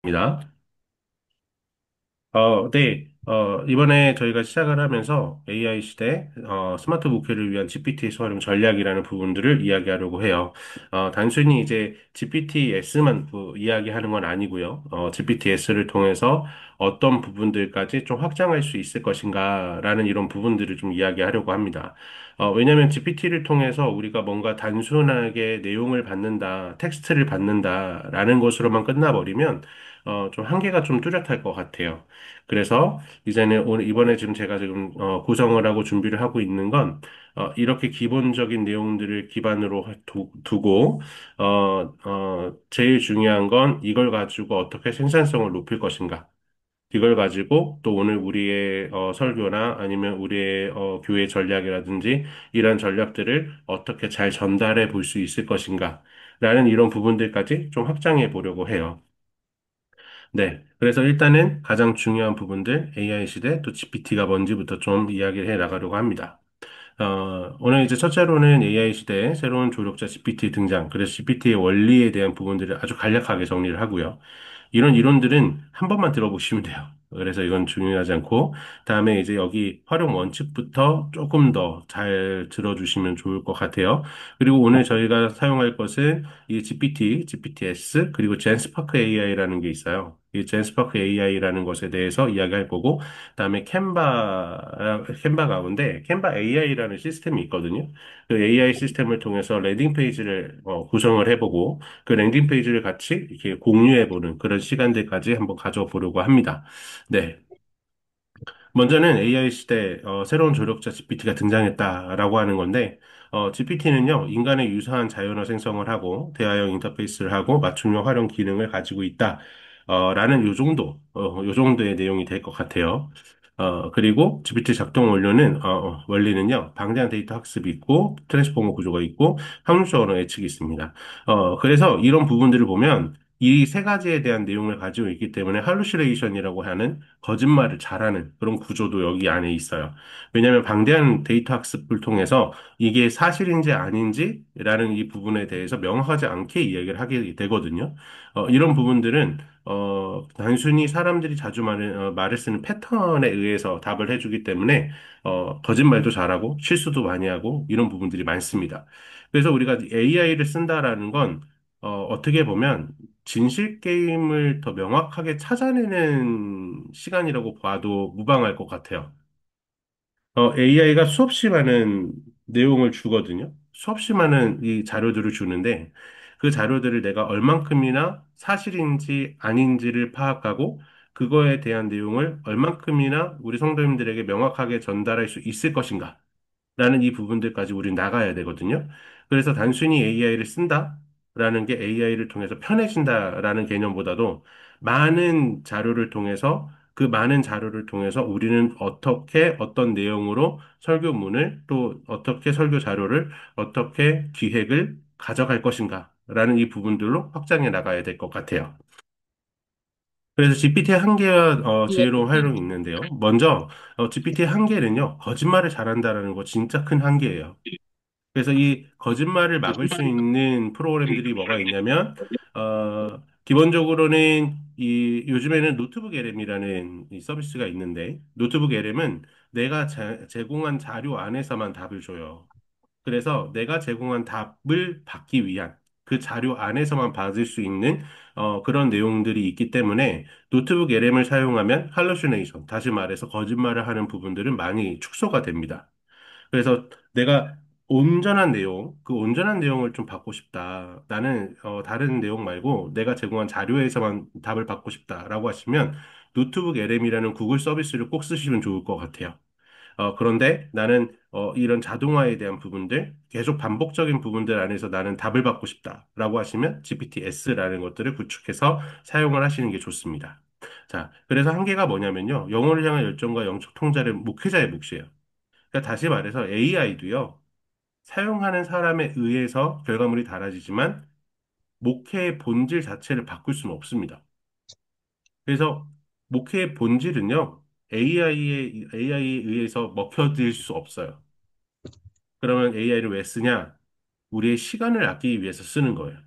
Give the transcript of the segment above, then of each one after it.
입니다. 네. 이번에 저희가 시작을 하면서 AI 시대, 스마트 복회를 위한 GPT 활용 전략이라는 부분들을 이야기하려고 해요. 단순히 이제 GPT-S만 이야기하는 건 아니고요. GPT-S를 통해서 어떤 부분들까지 좀 확장할 수 있을 것인가라는 이런 부분들을 좀 이야기하려고 합니다. 왜냐하면 GPT를 통해서 우리가 뭔가 단순하게 내용을 받는다, 텍스트를 받는다라는 것으로만 끝나버리면 좀 한계가 좀 뚜렷할 것 같아요. 그래서 이제는 오늘 이번에 지금 제가 지금 구성을 하고 준비를 하고 있는 건 이렇게 기본적인 내용들을 기반으로 두고 제일 중요한 건 이걸 가지고 어떻게 생산성을 높일 것인가. 이걸 가지고 또 오늘 우리의 설교나 아니면 우리의 교회 전략이라든지 이런 전략들을 어떻게 잘 전달해 볼 수 있을 것인가. 라는 이런 부분들까지 좀 확장해 보려고 해요. 네. 그래서 일단은 가장 중요한 부분들, AI 시대, 또 GPT가 뭔지부터 좀 이야기를 해 나가려고 합니다. 오늘 이제 첫째로는 AI 시대에 새로운 조력자 GPT 등장, 그래서 GPT의 원리에 대한 부분들을 아주 간략하게 정리를 하고요. 이런 이론들은 한 번만 들어보시면 돼요. 그래서 이건 중요하지 않고, 다음에 이제 여기 활용 원칙부터 조금 더 잘 들어주시면 좋을 것 같아요. 그리고 오늘 저희가 사용할 것은 이 GPT, GPT-S, 그리고 젠스파크 AI라는 게 있어요. 이 젠스파크 AI라는 것에 대해서 이야기할 거고, 그다음에 캔바 가운데 캔바 AI라는 시스템이 있거든요. 그 AI 시스템을 통해서 랜딩 페이지를 구성을 해보고, 그 랜딩 페이지를 같이 이렇게 공유해보는 그런 시간들까지 한번 가져보려고 합니다. 네. 먼저는 AI 시대 새로운 조력자 GPT가 등장했다라고 하는 건데 GPT는요 인간의 유사한 자연어 생성을 하고 대화형 인터페이스를 하고 맞춤형 활용 기능을 가지고 있다. 라는 요 정도의 내용이 될 것 같아요. 그리고 GPT 작동 원리는요, 방대한 데이터 학습이 있고, 트랜스포머 구조가 있고, 확률적 언어 예측이 있습니다. 그래서 이런 부분들을 보면, 이 세 가지에 대한 내용을 가지고 있기 때문에 할루시네이션이라고 하는 거짓말을 잘하는 그런 구조도 여기 안에 있어요. 왜냐하면 방대한 데이터 학습을 통해서 이게 사실인지 아닌지라는 이 부분에 대해서 명확하지 않게 이야기를 하게 되거든요. 이런 부분들은 단순히 사람들이 자주 말을 쓰는 패턴에 의해서 답을 해주기 때문에 거짓말도 잘하고 실수도 많이 하고 이런 부분들이 많습니다. 그래서 우리가 AI를 쓴다라는 건 어떻게 보면 진실 게임을 더 명확하게 찾아내는 시간이라고 봐도 무방할 것 같아요. AI가 수없이 많은 내용을 주거든요. 수없이 많은 이 자료들을 주는데 그 자료들을 내가 얼만큼이나 사실인지 아닌지를 파악하고 그거에 대한 내용을 얼만큼이나 우리 성도님들에게 명확하게 전달할 수 있을 것인가? 라는 이 부분들까지 우리 나가야 되거든요. 그래서 단순히 AI를 쓴다라는 게 AI를 통해서 편해진다라는 개념보다도 많은 자료를 통해서 그 많은 자료를 통해서 우리는 어떻게 어떤 내용으로 설교문을 또 어떻게 설교 자료를 어떻게 기획을 가져갈 것인가 라는 이 부분들로 확장해 나가야 될 것 같아요. 그래서 GPT의 한계와 예. 지혜로운 활용이 있는데요. 먼저 GPT의 한계는요. 거짓말을 잘한다라는 거 진짜 큰 한계예요. 그래서 이 거짓말을 막을 수 있는 프로그램들이 뭐가 있냐면, 기본적으로는 요즘에는 노트북 LM이라는 이 서비스가 있는데, 노트북 LM은 내가 제공한 자료 안에서만 답을 줘요. 그래서 내가 제공한 답을 받기 위한 그 자료 안에서만 받을 수 있는 그런 내용들이 있기 때문에 노트북 LM을 사용하면 할루시네이션, 다시 말해서 거짓말을 하는 부분들은 많이 축소가 됩니다. 그래서 내가 그 온전한 내용을 좀 받고 싶다. 나는 다른 내용 말고 내가 제공한 자료에서만 답을 받고 싶다라고 하시면 노트북 LM이라는 구글 서비스를 꼭 쓰시면 좋을 것 같아요. 그런데 나는 이런 자동화에 대한 부분들, 계속 반복적인 부분들 안에서 나는 답을 받고 싶다라고 하시면 GPT-S라는 것들을 구축해서 사용을 하시는 게 좋습니다. 자, 그래서 한계가 뭐냐면요. 영어를 향한 열정과 영적 통달은 목회자의 몫이에요. 그러니까 다시 말해서 AI도요, 사용하는 사람에 의해서 결과물이 달라지지만, 목회의 본질 자체를 바꿀 수는 없습니다. 그래서 목회의 본질은요, AI에 의해서 먹혀질 수 없어요. 그러면 AI를 왜 쓰냐? 우리의 시간을 아끼기 위해서 쓰는 거예요.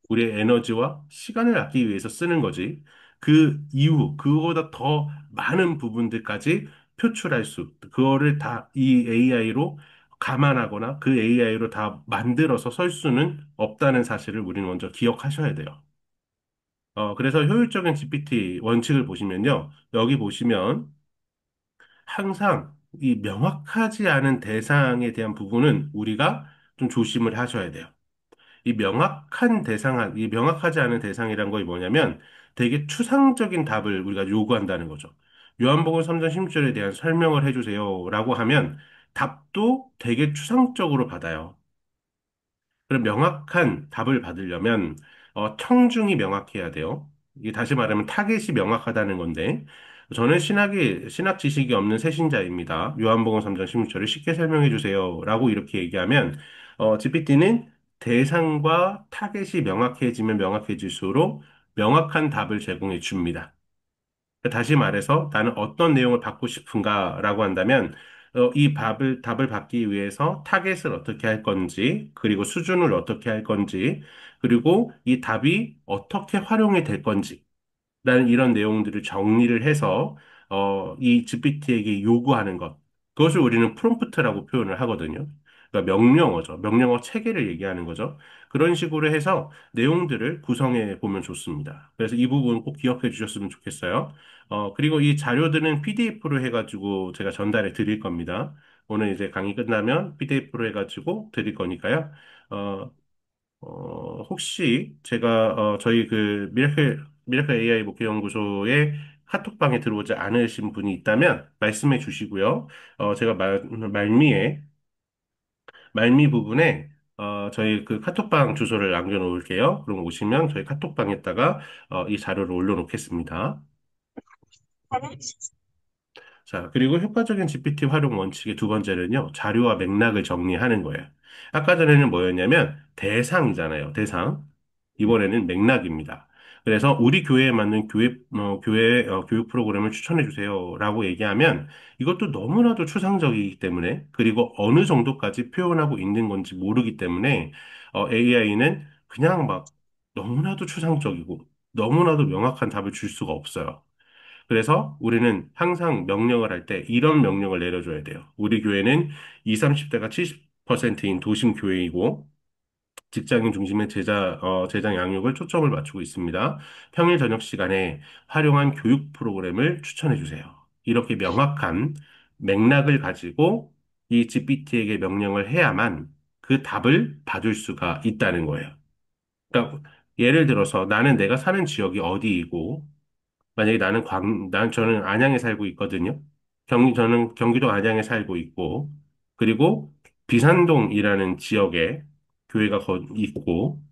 우리의 에너지와 시간을 아끼기 위해서 쓰는 거지. 그 이후, 그거보다 더 많은 부분들까지 표출할 그거를 다 이 AI로 감안하거나 그 AI로 다 만들어서 설 수는 없다는 사실을 우리는 먼저 기억하셔야 돼요. 그래서 효율적인 GPT 원칙을 보시면요. 여기 보시면 항상 이 명확하지 않은 대상에 대한 부분은 우리가 좀 조심을 하셔야 돼요. 이 명확하지 않은 대상이란 거 뭐냐면 되게 추상적인 답을 우리가 요구한다는 거죠. 요한복음 3장 16절에 대한 설명을 해주세요 라고 하면 답도 되게 추상적으로 받아요. 그럼 명확한 답을 받으려면 청중이 명확해야 돼요. 이게 다시 말하면 타겟이 명확하다는 건데 저는 신학 지식이 없는 새신자입니다. 요한복음 3장 16절을 쉽게 설명해 주세요라고 이렇게 얘기하면 GPT는 대상과 타겟이 명확해지면 명확해질수록 명확한 답을 제공해 줍니다. 다시 말해서 나는 어떤 내용을 받고 싶은가라고 한다면 답을 받기 위해서 타겟을 어떻게 할 건지, 그리고 수준을 어떻게 할 건지, 그리고 이 답이 어떻게 활용이 될 건지, 라는 이런 내용들을 정리를 해서 이 GPT에게 요구하는 것. 그것을 우리는 프롬프트라고 표현을 하거든요. 그러니까 명령어죠. 명령어 체계를 얘기하는 거죠. 그런 식으로 해서 내용들을 구성해 보면 좋습니다. 그래서 이 부분 꼭 기억해 주셨으면 좋겠어요. 그리고 이 자료들은 PDF로 해가지고 제가 전달해 드릴 겁니다. 오늘 이제 강의 끝나면 PDF로 해가지고 드릴 거니까요. 어, 혹시 제가 저희 그 미라클 AI 목표연구소에 카톡방에 들어오지 않으신 분이 있다면 말씀해 주시고요. 제가 말미 부분에 저희 그 카톡방 주소를 남겨놓을게요. 그럼 오시면 저희 카톡방에다가 이 자료를 올려놓겠습니다. 자, 그리고 효과적인 GPT 활용 원칙의 두 번째는요, 자료와 맥락을 정리하는 거예요. 아까 전에는 뭐였냐면, 대상이잖아요, 대상. 이번에는 맥락입니다. 그래서 우리 교회에 맞는 교육 프로그램을 추천해 주세요. 라고 얘기하면 이것도 너무나도 추상적이기 때문에 그리고 어느 정도까지 표현하고 있는 건지 모르기 때문에 AI는 그냥 막 너무나도 추상적이고 너무나도 명확한 답을 줄 수가 없어요. 그래서 우리는 항상 명령을 할 때 이런 명령을 내려줘야 돼요. 우리 교회는 20, 30대가 70%인 도심 교회이고 직장인 중심의 제장 양육을 초점을 맞추고 있습니다. 평일 저녁 시간에 활용한 교육 프로그램을 추천해 주세요. 이렇게 명확한 맥락을 가지고 이 GPT에게 명령을 해야만 그 답을 받을 수가 있다는 거예요. 그러니까 예를 들어서 나는 내가 사는 지역이 어디이고 만약에 저는 안양에 살고 있거든요. 저는 경기도 안양에 살고 있고, 그리고 비산동이라는 지역에 교회가 있고,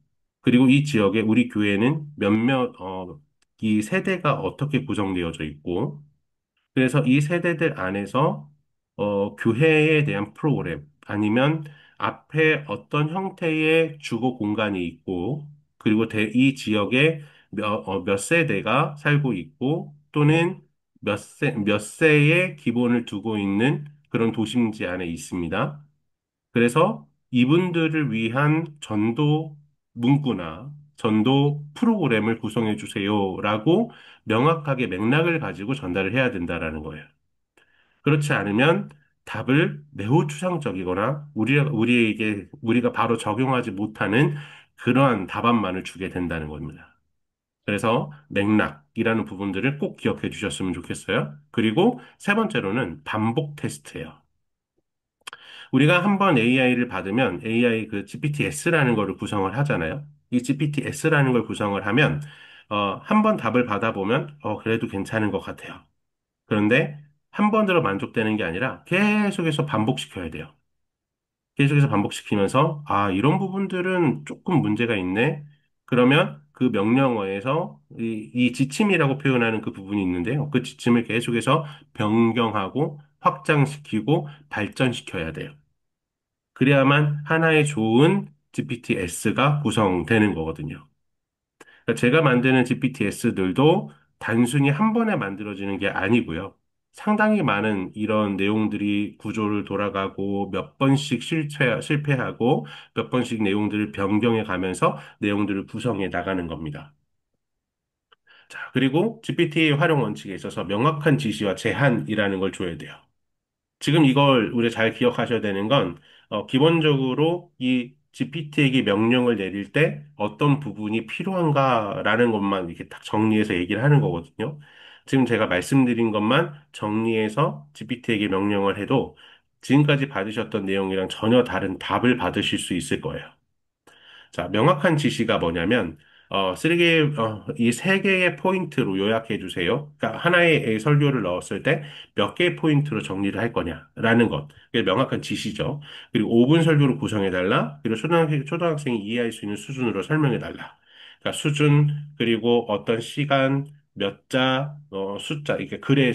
그리고 이 지역에 우리 교회는 이 세대가 어떻게 구성되어져 있고, 그래서 이 세대들 안에서 교회에 대한 프로그램 아니면 앞에 어떤 형태의 주거 공간이 있고 그리고 이 지역에 몇 세대가 살고 있고 또는 몇 세의 기본을 두고 있는 그런 도심지 안에 있습니다. 그래서 이분들을 위한 전도 문구나 전도 프로그램을 구성해 주세요라고 명확하게 맥락을 가지고 전달을 해야 된다라는 거예요. 그렇지 않으면 답을 매우 추상적이거나 우리가 바로 적용하지 못하는 그러한 답안만을 주게 된다는 겁니다. 그래서 맥락이라는 부분들을 꼭 기억해 주셨으면 좋겠어요. 그리고 세 번째로는 반복 테스트예요. 우리가 한번 AI를 받으면 AI 그 GPT-S라는 거를 구성을 하잖아요. 이 GPT-S라는 걸 구성을 하면 한 번 답을 받아보면 그래도 괜찮은 것 같아요. 그런데 한 번으로 만족되는 게 아니라 계속해서 반복시켜야 돼요. 계속해서 반복시키면서, 아, 이런 부분들은 조금 문제가 있네. 그러면 그 명령어에서 이 지침이라고 표현하는 그 부분이 있는데요. 그 지침을 계속해서 변경하고 확장시키고 발전시켜야 돼요. 그래야만 하나의 좋은 GPT-S가 구성되는 거거든요. 그러니까 제가 만드는 GPTS들도 단순히 한 번에 만들어지는 게 아니고요. 상당히 많은 이런 내용들이 구조를 돌아가고 몇 번씩 실패하고 몇 번씩 내용들을 변경해 가면서 내용들을 구성해 나가는 겁니다. 자, 그리고 GPT 활용 원칙에 있어서 명확한 지시와 제한이라는 걸 줘야 돼요. 지금 이걸 우리가 잘 기억하셔야 되는 건, 기본적으로 이 GPT에게 명령을 내릴 때 어떤 부분이 필요한가라는 것만 이렇게 딱 정리해서 얘기를 하는 거거든요. 지금 제가 말씀드린 것만 정리해서 GPT에게 명령을 해도 지금까지 받으셨던 내용이랑 전혀 다른 답을 받으실 수 있을 거예요. 자, 명확한 지시가 뭐냐면, 이 세 개의 포인트로 요약해 주세요. 그러니까 하나의 설교를 넣었을 때 몇 개의 포인트로 정리를 할 거냐라는 것. 그게 명확한 지시죠. 그리고 5분 설교로 구성해 달라. 그리고 초등학생이 이해할 수 있는 수준으로 설명해 달라. 그러니까 수준, 그리고 어떤 시간, 몇 자, 숫자, 이게 글에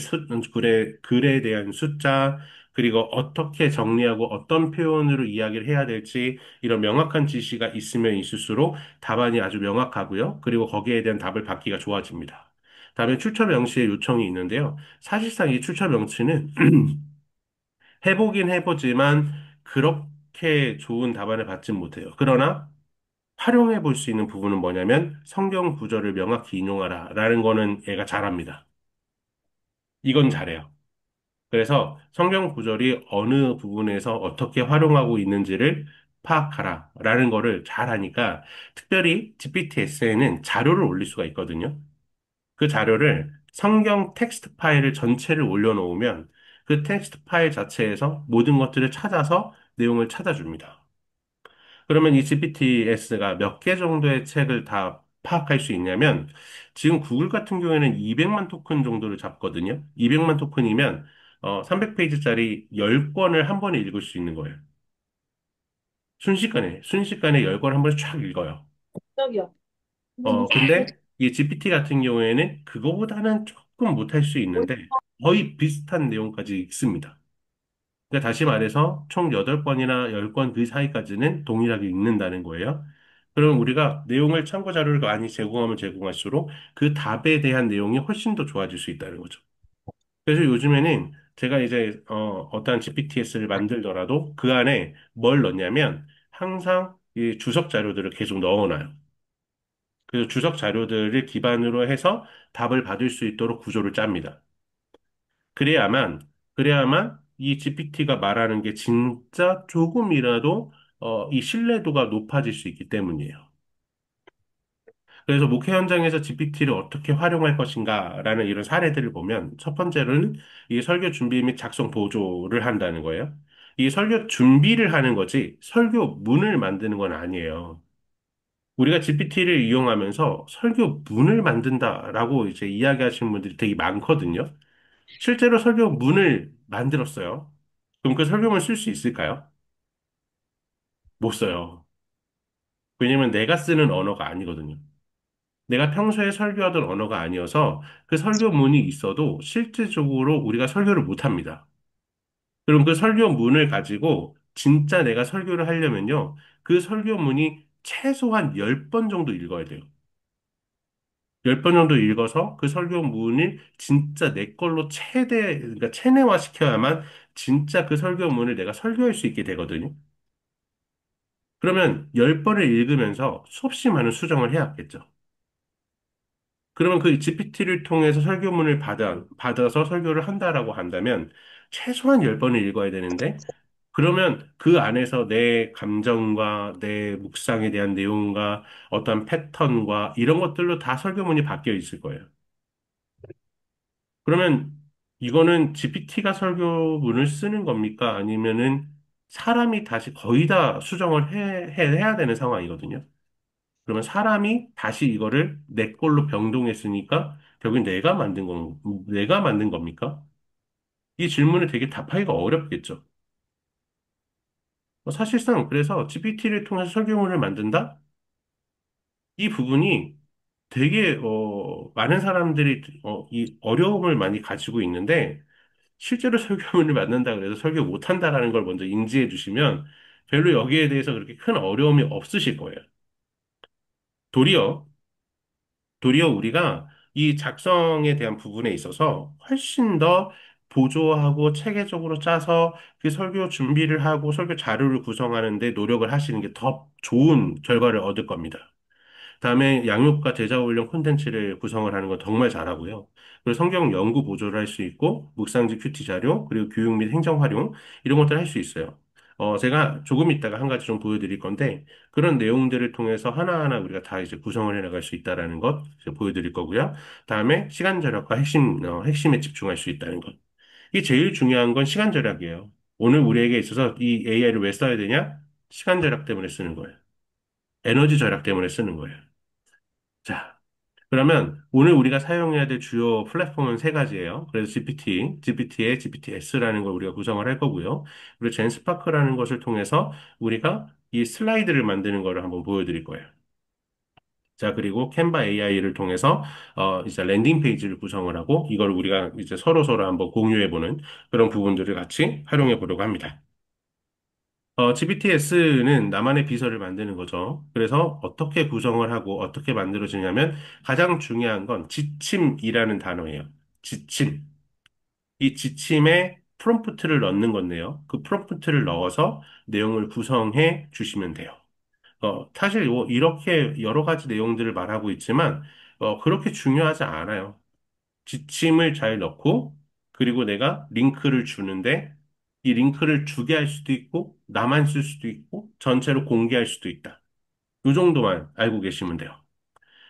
대한 숫자, 그리고 어떻게 정리하고 어떤 표현으로 이야기를 해야 될지 이런 명확한 지시가 있으면 있을수록 답안이 아주 명확하고요. 그리고 거기에 대한 답을 받기가 좋아집니다. 다음에 출처 명시의 요청이 있는데요. 사실상 이 출처 명시는 해보긴 해보지만 그렇게 좋은 답안을 받진 못해요. 그러나 활용해 볼 수 있는 부분은 뭐냐면 성경 구절을 명확히 인용하라 라는 거는 얘가 잘합니다. 이건 잘해요. 그래서 성경 구절이 어느 부분에서 어떻게 활용하고 있는지를 파악하라 라는 거를 잘 하니까 특별히 GPTS에는 자료를 올릴 수가 있거든요. 그 자료를 성경 텍스트 파일을 전체를 올려놓으면 그 텍스트 파일 자체에서 모든 것들을 찾아서 내용을 찾아줍니다. 그러면 이 GPTS가 몇 개 정도의 책을 다 파악할 수 있냐면 지금 구글 같은 경우에는 200만 토큰 정도를 잡거든요. 200만 토큰이면 300페이지짜리 10권을 한 번에 읽을 수 있는 거예요. 순식간에 10권 한 번에 쫙 읽어요. 저기요. 근데 이 GPT 같은 경우에는 그거보다는 조금 못할 수 있는데 거의 비슷한 내용까지 읽습니다. 그러니까 다시 말해서 총 8권이나 10권 그 사이까지는 동일하게 읽는다는 거예요. 그럼 우리가 내용을 참고 자료를 많이 제공하면 제공할수록 그 답에 대한 내용이 훨씬 더 좋아질 수 있다는 거죠. 그래서 요즘에는 제가 이제 어떠한 GPTS를 만들더라도 그 안에 뭘 넣냐면 항상 이 주석 자료들을 계속 넣어놔요. 그 주석 자료들을 기반으로 해서 답을 받을 수 있도록 구조를 짭니다. 그래야만, 그래야만 이 GPT가 말하는 게 진짜 조금이라도 이 신뢰도가 높아질 수 있기 때문이에요. 그래서 목회 현장에서 GPT를 어떻게 활용할 것인가라는 이런 사례들을 보면 첫 번째로는 이 설교 준비 및 작성 보조를 한다는 거예요. 이 설교 준비를 하는 거지 설교문을 만드는 건 아니에요. 우리가 GPT를 이용하면서 설교문을 만든다라고 이제 이야기하시는 분들이 되게 많거든요. 실제로 설교문을 만들었어요. 그럼 그 설교문 쓸 수 있을까요? 못 써요. 왜냐면 내가 쓰는 언어가 아니거든요. 내가 평소에 설교하던 언어가 아니어서 그 설교문이 있어도 실질적으로 우리가 설교를 못 합니다. 그럼 그 설교문을 가지고 진짜 내가 설교를 하려면요. 그 설교문이 최소한 10번 정도 읽어야 돼요. 10번 정도 읽어서 그 설교문을 진짜 내 걸로 그러니까 체내화 시켜야만 진짜 그 설교문을 내가 설교할 수 있게 되거든요. 그러면 10번을 읽으면서 수없이 많은 수정을 해야겠죠. 그러면 그 GPT를 통해서 설교문을 받아서 설교를 한다라고 한다면 최소한 10번을 읽어야 되는데 그러면 그 안에서 내 감정과 내 묵상에 대한 내용과 어떤 패턴과 이런 것들로 다 설교문이 바뀌어 있을 거예요. 그러면 이거는 GPT가 설교문을 쓰는 겁니까? 아니면은 사람이 다시 거의 다 수정을 해야 되는 상황이거든요. 그러면 사람이 다시 이거를 내 걸로 병동했으니까 결국 내가 만든 겁니까? 이 질문을 되게 답하기가 어렵겠죠. 사실상 그래서 GPT를 통해서 설교문을 만든다? 이 부분이 되게 많은 사람들이 이 어려움을 많이 가지고 있는데 실제로 설교문을 만든다 그래서 설교 못한다라는 걸 먼저 인지해 주시면 별로 여기에 대해서 그렇게 큰 어려움이 없으실 거예요. 도리어 도리어 우리가 이 작성에 대한 부분에 있어서 훨씬 더 보조하고 체계적으로 짜서 그 설교 준비를 하고 설교 자료를 구성하는 데 노력을 하시는 게 더 좋은 결과를 얻을 겁니다. 다음에 양육과 제자 훈련 콘텐츠를 구성을 하는 건 정말 잘하고요. 그리고 성경 연구 보조를 할 수 있고, 묵상지 큐티 자료, 그리고 교육 및 행정 활용, 이런 것들을 할 수 있어요. 제가 조금 있다가 한 가지 좀 보여드릴 건데, 그런 내용들을 통해서 하나하나 우리가 다 이제 구성을 해 나갈 수 있다라는 것 이제 보여드릴 거고요. 다음에 시간 절약과 핵심에 집중할 수 있다는 것. 이게 제일 중요한 건 시간 절약이에요. 오늘 우리에게 있어서 이 AI를 왜 써야 되냐? 시간 절약 때문에 쓰는 거예요. 에너지 절약 때문에 쓰는 거예요. 자, 그러면 오늘 우리가 사용해야 될 주요 플랫폼은 세 가지예요. 그래서 GPT에 GPTS라는 걸 우리가 구성을 할 거고요. 그리고 젠스파크라는 것을 통해서 우리가 이 슬라이드를 만드는 거를 한번 보여드릴 거예요. 자, 그리고 캔바 AI를 통해서 이제 랜딩 페이지를 구성을 하고 이걸 우리가 이제 서로 한번 공유해 보는 그런 부분들을 같이 활용해 보려고 합니다. GPTS는 나만의 비서를 만드는 거죠. 그래서 어떻게 구성을 하고 어떻게 만들어지냐면 가장 중요한 건 지침이라는 단어예요. 지침. 이 지침에 프롬프트를 넣는 건데요. 그 프롬프트를 넣어서 내용을 구성해 주시면 돼요. 사실 이렇게 여러 가지 내용들을 말하고 있지만 그렇게 중요하지 않아요. 지침을 잘 넣고, 그리고 내가 링크를 주는데, 이 링크를 주게 할 수도 있고, 나만 쓸 수도 있고, 전체로 공개할 수도 있다. 이 정도만 알고 계시면 돼요.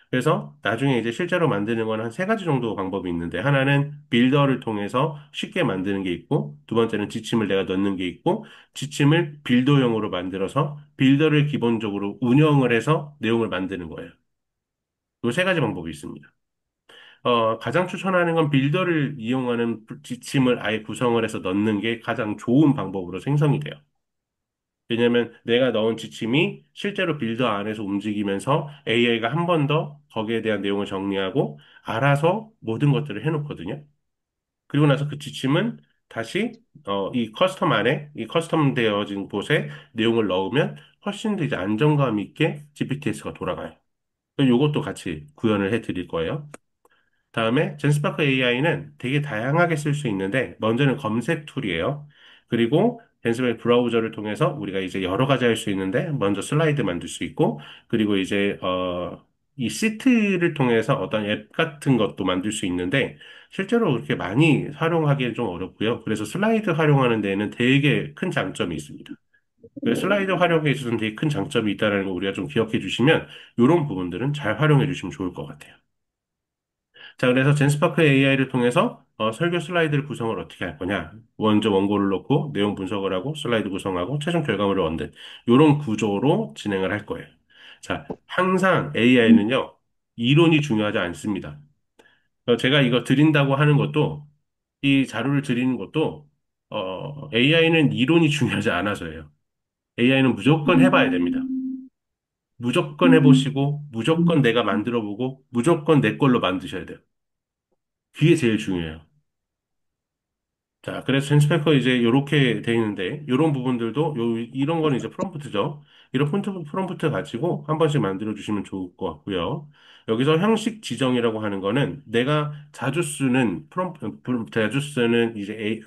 그래서 나중에 이제 실제로 만드는 건 한 세 가지 정도 방법이 있는데, 하나는 빌더를 통해서 쉽게 만드는 게 있고, 두 번째는 지침을 내가 넣는 게 있고, 지침을 빌더용으로 만들어서 빌더를 기본적으로 운영을 해서 내용을 만드는 거예요. 이 세 가지 방법이 있습니다. 가장 추천하는 건 빌더를 이용하는 지침을 아예 구성을 해서 넣는 게 가장 좋은 방법으로 생성이 돼요. 왜냐하면 내가 넣은 지침이 실제로 빌더 안에서 움직이면서 AI가 한 번 더 거기에 대한 내용을 정리하고 알아서 모든 것들을 해놓거든요. 그리고 나서 그 지침은 다시 이 커스텀 안에 이 커스텀 되어진 곳에 내용을 넣으면 훨씬 더 이제 안정감 있게 GPTS가 돌아가요. 이것도 같이 구현을 해 드릴 거예요. 다음에 젠스파크 AI는 되게 다양하게 쓸 수 있는데 먼저는 검색 툴이에요. 그리고 젠스파크 브라우저를 통해서 우리가 이제 여러 가지 할 수 있는데 먼저 슬라이드 만들 수 있고 그리고 이제 이 시트를 통해서 어떤 앱 같은 것도 만들 수 있는데 실제로 그렇게 많이 활용하기는 좀 어렵고요. 그래서 슬라이드 활용하는 데에는 되게 큰 장점이 있습니다. 그래서 슬라이드 활용에 있어서는 되게 큰 장점이 있다는 거 우리가 좀 기억해 주시면 이런 부분들은 잘 활용해 주시면 좋을 것 같아요. 자, 그래서 젠스파크 AI를 통해서 설교 슬라이드를 구성을 어떻게 할 거냐. 먼저 원고를 넣고 내용 분석을 하고 슬라이드 구성하고 최종 결과물을 얻는 이런 구조로 진행을 할 거예요. 자, 항상 AI는요, 이론이 중요하지 않습니다. 제가 이거 드린다고 하는 것도 이 자료를 드리는 것도 AI는 이론이 중요하지 않아서예요. AI는 무조건 해봐야 됩니다. 무조건 해보시고, 무조건 내가 만들어보고, 무조건 내 걸로 만드셔야 돼요. 그게 제일 중요해요. 자, 그래서 젠스페커 이제 이렇게 돼 있는데, 이런 부분들도, 이런 거는 이제 프롬프트죠. 이런 프롬프트 가지고 한 번씩 만들어 주시면 좋을 것 같고요. 여기서 형식 지정이라고 하는 거는 내가 자주 쓰는 이제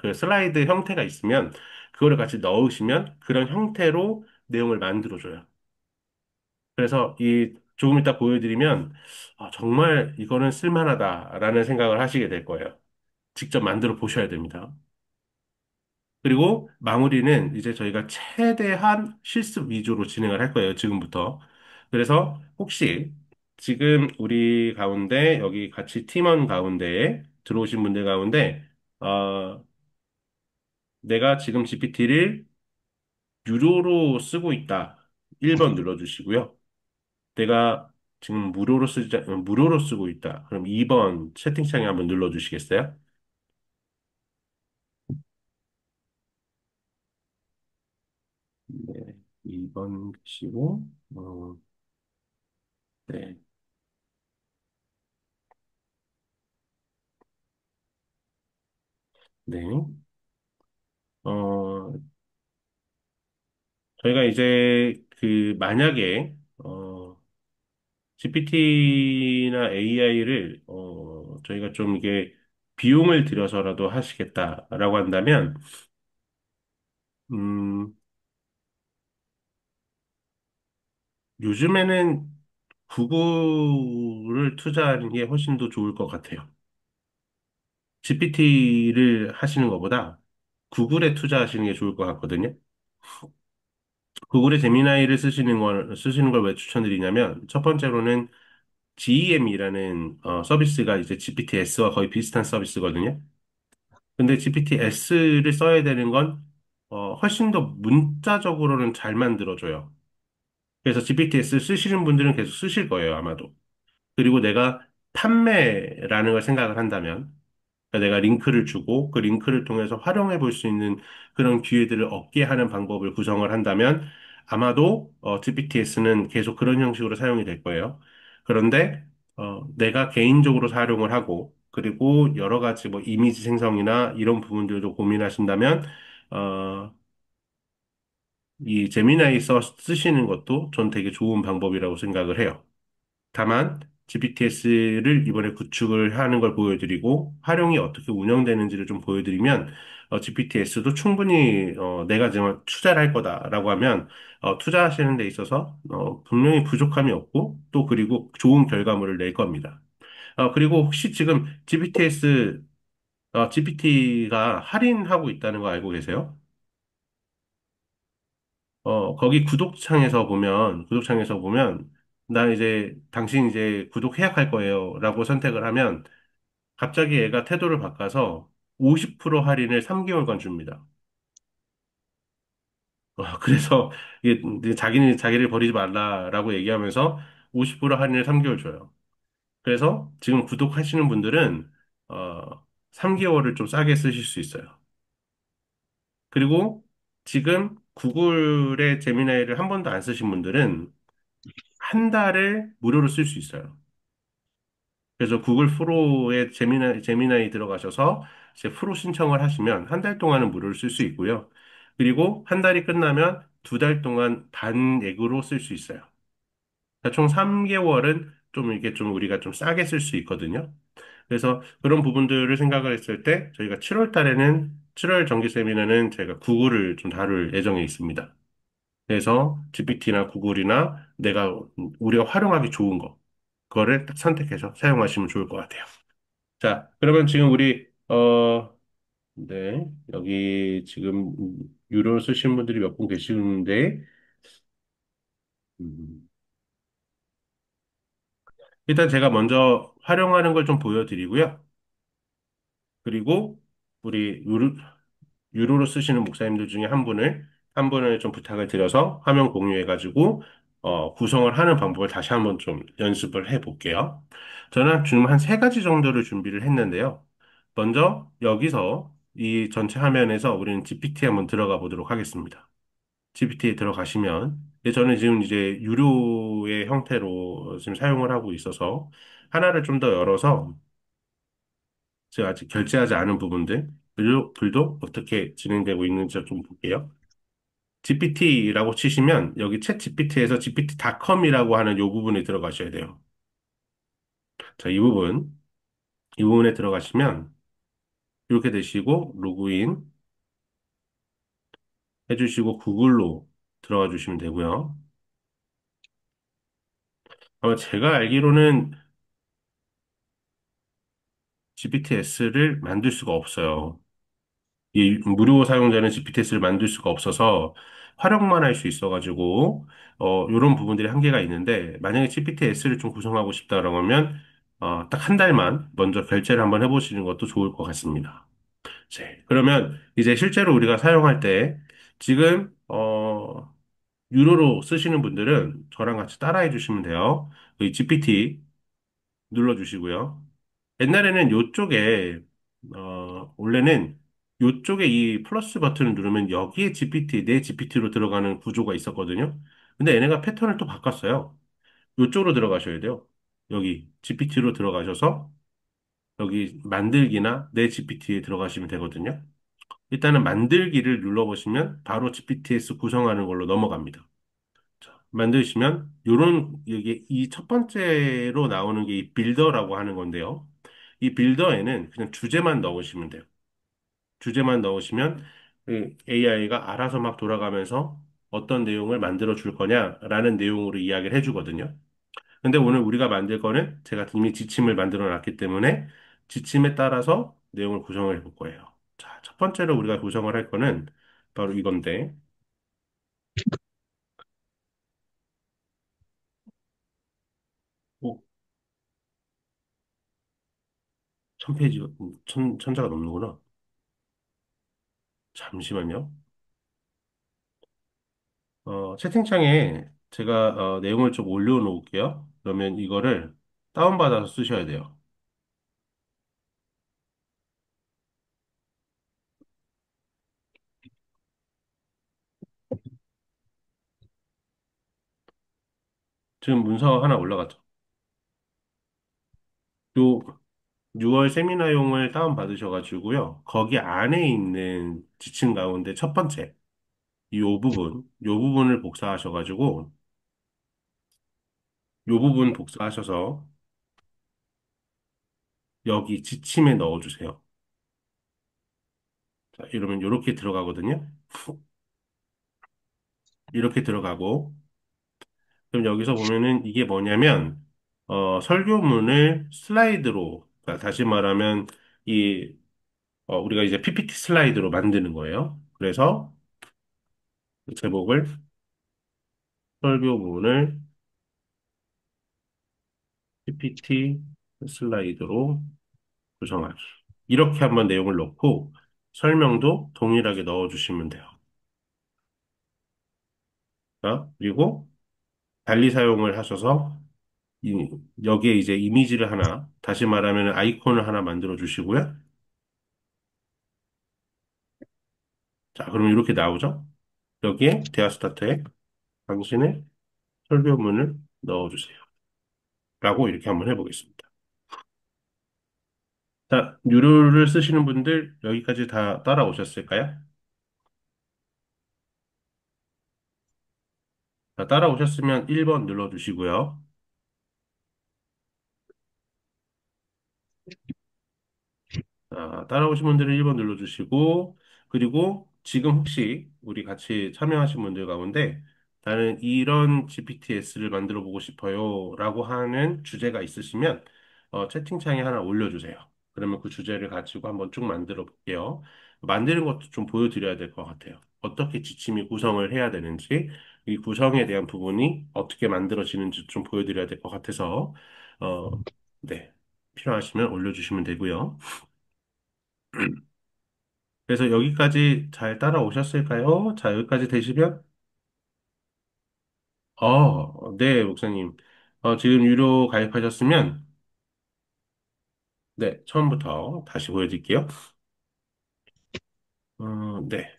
그 슬라이드 형태가 있으면, 그거를 같이 넣으시면 그런 형태로 내용을 만들어 줘요. 그래서 조금 이따 보여드리면, 정말 이거는 쓸만하다라는 생각을 하시게 될 거예요. 직접 만들어 보셔야 됩니다. 그리고 마무리는 이제 저희가 최대한 실습 위주로 진행을 할 거예요, 지금부터. 그래서 혹시 지금 우리 가운데, 여기 같이 팀원 가운데에 들어오신 분들 가운데, 어, 내가 지금 GPT를 유료로 쓰고 있다. 1번 눌러주시고요. 내가 지금 무료로 쓰고 있다. 그럼 2번 채팅창에 한번 눌러주시겠어요? 네, 2번 계시고, 네. 네. 어, 저희가 이제 만약에, GPT나 AI를, 저희가 좀 이게 비용을 들여서라도 하시겠다라고 한다면, 음, 요즘에는 구글을 투자하는 게 훨씬 더 좋을 것 같아요. GPT를 하시는 것보다 구글에 투자하시는 게 좋을 것 같거든요. 구글의 제미나이를 쓰시는 걸 왜 추천드리냐면, 첫 번째로는 GEM이라는 서비스가 이제 GPT-S와 거의 비슷한 서비스거든요. 근데 GPT-S를 써야 되는 건, 훨씬 더 문자적으로는 잘 만들어줘요. 그래서 GPT-S 쓰시는 분들은 계속 쓰실 거예요, 아마도. 그리고 내가 판매라는 걸 생각을 한다면, 그러니까 내가 링크를 주고 그 링크를 통해서 활용해 볼 수 있는 그런 기회들을 얻게 하는 방법을 구성을 한다면 아마도 GPTS는 계속 그런 형식으로 사용이 될 거예요. 그런데 내가 개인적으로 사용을 하고 그리고 여러 가지 뭐 이미지 생성이나 이런 부분들도 고민하신다면 어, 이 제미나이 써 쓰시는 것도 전 되게 좋은 방법이라고 생각을 해요. 다만 GPTS를 이번에 구축을 하는 걸 보여드리고 활용이 어떻게 운영되는지를 좀 보여드리면 GPTS도 충분히 내가 정말 투자를 할 거다라고 하면 투자하시는 데 있어서 분명히 부족함이 없고 또 그리고 좋은 결과물을 낼 겁니다. 그리고 혹시 지금 GPT가 할인하고 있다는 거 알고 계세요? 거기 구독창에서 보면, 나 이제, 당신 이제 구독 해약할 거예요. 라고 선택을 하면, 갑자기 애가 태도를 바꿔서 50% 할인을 3개월간 줍니다. 그래서, 이게 이제 자기를 버리지 말라라고 얘기하면서 50% 할인을 3개월 줘요. 그래서 지금 구독하시는 분들은, 3개월을 좀 싸게 쓰실 수 있어요. 그리고 지금 구글의 제미나이를 한 번도 안 쓰신 분들은 한 달을 무료로 쓸 수 있어요. 그래서 구글 프로에 제미나이 들어가셔서 이제 프로 신청을 하시면 한 달 동안은 무료로 쓸 수 있고요. 그리고 한 달이 끝나면 두 달 동안 반액으로 쓸 수 있어요. 그러니까 총 3개월은 좀 이게 좀 우리가 좀 싸게 쓸 수 있거든요. 그래서 그런 부분들을 생각을 했을 때 저희가 7월 정기 세미나는 저희가 구글을 좀 다룰 예정에 있습니다. 그래서 GPT나 구글이나 우리가 활용하기 좋은 거, 그거를 딱 선택해서 사용하시면 좋을 것 같아요. 자, 그러면 지금 네, 여기 지금 유료 쓰신 분들이 몇 분 계시는데, 음, 일단 제가 먼저 활용하는 걸 좀 보여드리고요. 그리고 우리 유료로 쓰시는 목사님들 중에 한 분을 좀 부탁을 드려서 화면 공유해가지고, 구성을 하는 방법을 다시 한번 좀 연습을 해 볼게요. 저는 지금 한 세 가지 정도를 준비를 했는데요. 먼저 여기서 이 전체 화면에서 우리는 GPT 한번 들어가 보도록 하겠습니다. GPT에 들어가시면, 저는 지금 이제 유료의 형태로 지금 사용을 하고 있어서 하나를 좀 더 열어서 제가 아직 결제하지 않은 부분들도 어떻게 진행되고 있는지 좀 볼게요. GPT라고 치시면 여기 챗 GPT에서 GPT.com이라고 하는 이 부분에 들어가셔야 돼요. 자, 이 부분에 들어가시면 이렇게 되시고 로그인 해주시고 구글로 들어가 주시면 되고요. 아마 제가 알기로는 GPTS를 만들 수가 없어요. 이 무료 사용자는 GPTS를 만들 수가 없어서 활용만 할 수 있어가지고 이런 부분들이 한계가 있는데 만약에 GPTS를 좀 구성하고 싶다라고 하면 딱 한 달만 먼저 결제를 한번 해보시는 것도 좋을 것 같습니다. 네, 그러면 이제 실제로 우리가 사용할 때 지금 유료로 쓰시는 분들은 저랑 같이 따라해 주시면 돼요. 이 GPT 눌러주시고요. 옛날에는 원래는 요쪽에 이 플러스 버튼을 누르면 여기에 내 GPT로 들어가는 구조가 있었거든요. 근데 얘네가 패턴을 또 바꿨어요. 요쪽으로 들어가셔야 돼요. 여기 GPT로 들어가셔서 여기 만들기나 내 GPT에 들어가시면 되거든요. 일단은 만들기를 눌러보시면 바로 GPT에서 구성하는 걸로 넘어갑니다. 자, 만드시면 이게 이 첫 번째로 나오는 게 이 빌더라고 하는 건데요. 이 빌더에는 그냥 주제만 넣으시면 돼요. 주제만 넣으시면 AI가 알아서 막 돌아가면서 어떤 내용을 만들어 줄 거냐라는 내용으로 이야기를 해주거든요. 근데 오늘 우리가 만들 거는 제가 이미 지침을 만들어 놨기 때문에 지침에 따라서 내용을 구성을 해볼 거예요. 자, 첫 번째로 우리가 구성을 할 거는 바로 이건데, 오, 1000페이지, 천자가 넘는구나. 잠시만요. 채팅창에 제가 내용을 좀 올려놓을게요. 그러면 이거를 다운받아서 쓰셔야 돼요. 지금 문서 하나 올라갔죠. 요 6월 세미나용을 다운받으셔가지고요. 거기 안에 있는 지침 가운데 첫 번째, 요 부분을 복사하셔가지고, 요 부분 복사하셔서 여기 지침에 넣어주세요. 자, 이러면 이렇게 들어가거든요. 이렇게 들어가고, 그럼 여기서 보면은 이게 뭐냐면, 설교문을 슬라이드로, 그러니까 다시 말하면, 이, 우리가 이제 PPT 슬라이드로 만드는 거예요. 그래서 제목을 설교문을 PPT 슬라이드로 구성하기. 이렇게 한번 내용을 넣고 설명도 동일하게 넣어주시면 돼요. 자, 그리고 달리 사용을 하셔서 여기에 이제 이미지를 하나, 다시 말하면 아이콘을 하나 만들어 주시고요. 자, 그러면 이렇게 나오죠? 여기에 대화스타트에 당신의 설교문을 넣어주세요. 라고 이렇게 한번 해보겠습니다. 자, 유료를 쓰시는 분들 여기까지 다 따라오셨을까요? 자, 따라오셨으면 1번 눌러주시고요. 따라오신 분들은 1번 눌러주시고, 그리고 지금 혹시 우리 같이 참여하신 분들 가운데 나는 이런 GPTS를 만들어 보고 싶어요 라고 하는 주제가 있으시면 채팅창에 하나 올려주세요. 그러면 그 주제를 가지고 한번 쭉 만들어 볼게요. 만드는 것도 좀 보여드려야 될 것 같아요. 어떻게 지침이 구성을 해야 되는지, 이 구성에 대한 부분이 어떻게 만들어지는지 좀 보여드려야 될 것 같아서, 네. 필요하시면 올려주시면 되고요. 그래서 여기까지 잘 따라오셨을까요? 자, 여기까지 되시면, 네, 목사님. 지금 유료 가입하셨으면, 네, 처음부터 다시 보여드릴게요. 네.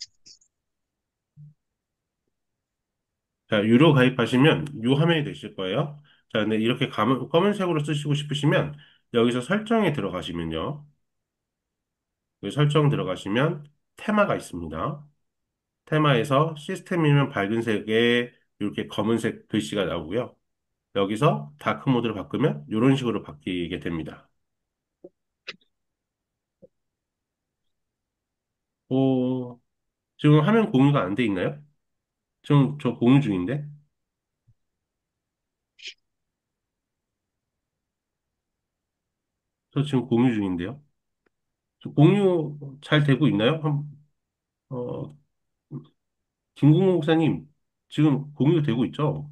자, 유료 가입하시면 요 화면이 되실 거예요. 자, 근데 이렇게 검은색으로 쓰시고 싶으시면, 여기서 설정에 들어가시면요. 여기 설정 들어가시면, 테마가 있습니다. 테마에서 시스템이면 밝은색에 이렇게 검은색 글씨가 나오고요. 여기서 다크 모드로 바꾸면 이런 식으로 바뀌게 됩니다. 오, 지금 화면 공유가 안 돼 있나요? 지금 저 공유 중인데? 저 지금 공유 중인데요? 저 공유 잘 되고 있나요? 어, 김궁호 목사님, 지금 공유 되고 있죠?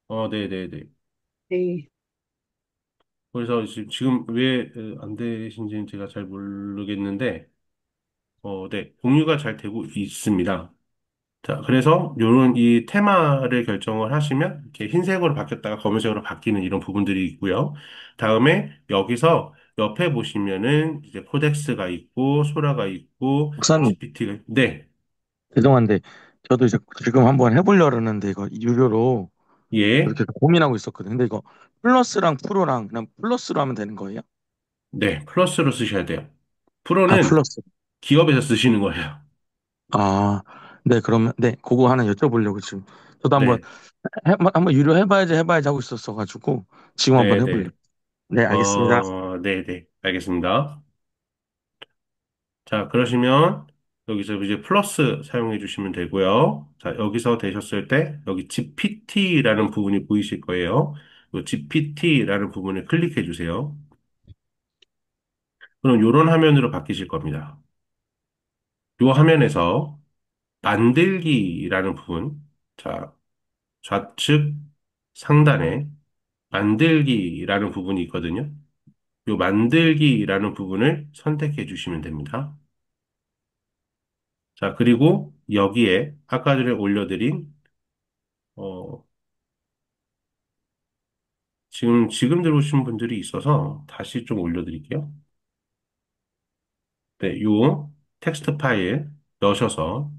네네네. 네. 그래서 지금 왜 안 되신지는 제가 잘 모르겠는데, 네, 공유가 잘 되고 있습니다. 자, 그래서 요런 이 테마를 결정을 하시면 이렇게 흰색으로 바뀌었다가 검은색으로 바뀌는 이런 부분들이 있고요. 다음에 여기서 옆에 보시면은 이제 코덱스가 있고 소라가 있고 목사님, GPT가 네. 죄송한데, 저도 이제 지금 한번 해보려고 하는데, 이거 유료로 예. 이렇게 고민하고 있었거든요. 근데 이거 플러스랑 프로랑 그냥 플러스로 하면 되는 거예요? 네. 플러스로 쓰셔야 돼요. 아, 프로는 플러스. 기업에서 쓰시는 거예요. 아, 네, 그러면, 네, 그거 하나 여쭤보려고 지금. 저도 한번, 네. 한번 유료 해봐야지 하고 있었어가지고, 지금 한번 네, 네. 해보려고. 네, 알겠습니다. 네, 네. 알겠습니다. 자, 그러시면 여기서 이제 플러스 사용해 주시면 되고요. 자, 여기서 되셨을 때 여기 GPT라는 부분이 보이실 거예요. 이 GPT라는 부분을 클릭해 주세요. 그럼 이런 화면으로 바뀌실 겁니다. 이 화면에서 만들기라는 부분, 자, 좌측 상단에 만들기라는 부분이 있거든요. 이 만들기라는 부분을 선택해 주시면 됩니다. 자, 그리고 여기에 아까 전에 올려드린 어, 지금 들어오신 분들이 있어서 다시 좀 올려드릴게요. 네, 요 텍스트 파일 여셔서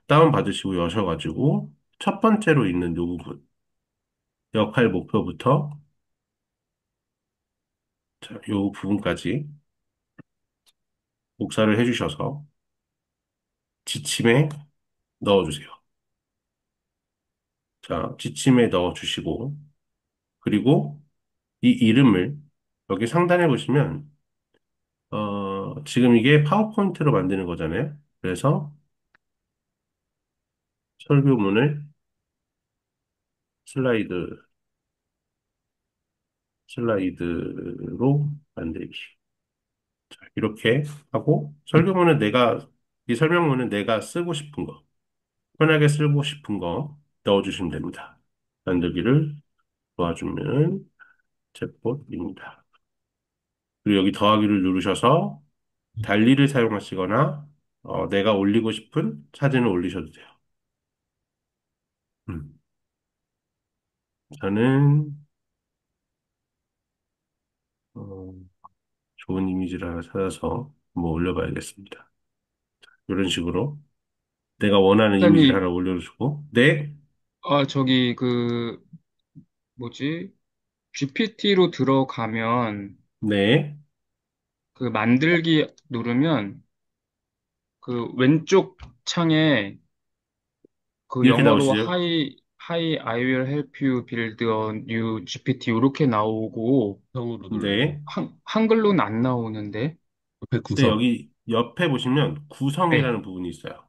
다운받으시고 여셔가지고 첫 번째로 있는 요 부분, 역할 목표부터 자, 요 부분까지 복사를 해주셔서 지침에 넣어주세요. 자, 지침에 넣어주시고 그리고 이 이름을 여기 상단에 보시면 지금 이게 파워포인트로 만드는 거잖아요. 그래서 설교문을 슬라이드 슬라이드로 만들기. 자, 이렇게 하고 이 설명문은 내가 쓰고 싶은 거, 편하게 쓰고 싶은 거 넣어주시면 됩니다. 만들기를 도와주면 챗봇입니다. 그리고 여기 더하기를 누르셔서 달리를 사용하시거나 내가 올리고 싶은 사진을 올리셔도 돼요. 음, 저는 어, 좋은 이미지를 하나 찾아서 한번 올려봐야겠습니다. 이런 식으로 내가 원하는 이미지를 사장님, 하나 올려주고 네, 저기, 뭐지? GPT로 들어가면, 네 그 만들기 누르면, 그 왼쪽 창에 그 이렇게 영어로 나오시죠? I will help you build a new GPT 이렇게 나오고, 구성으로 눌러야지. 네. 한글로는 안 나오는데? 옆에 근데 구성. 여기 옆에 보시면 네, 구성이라는 부분이 있어요.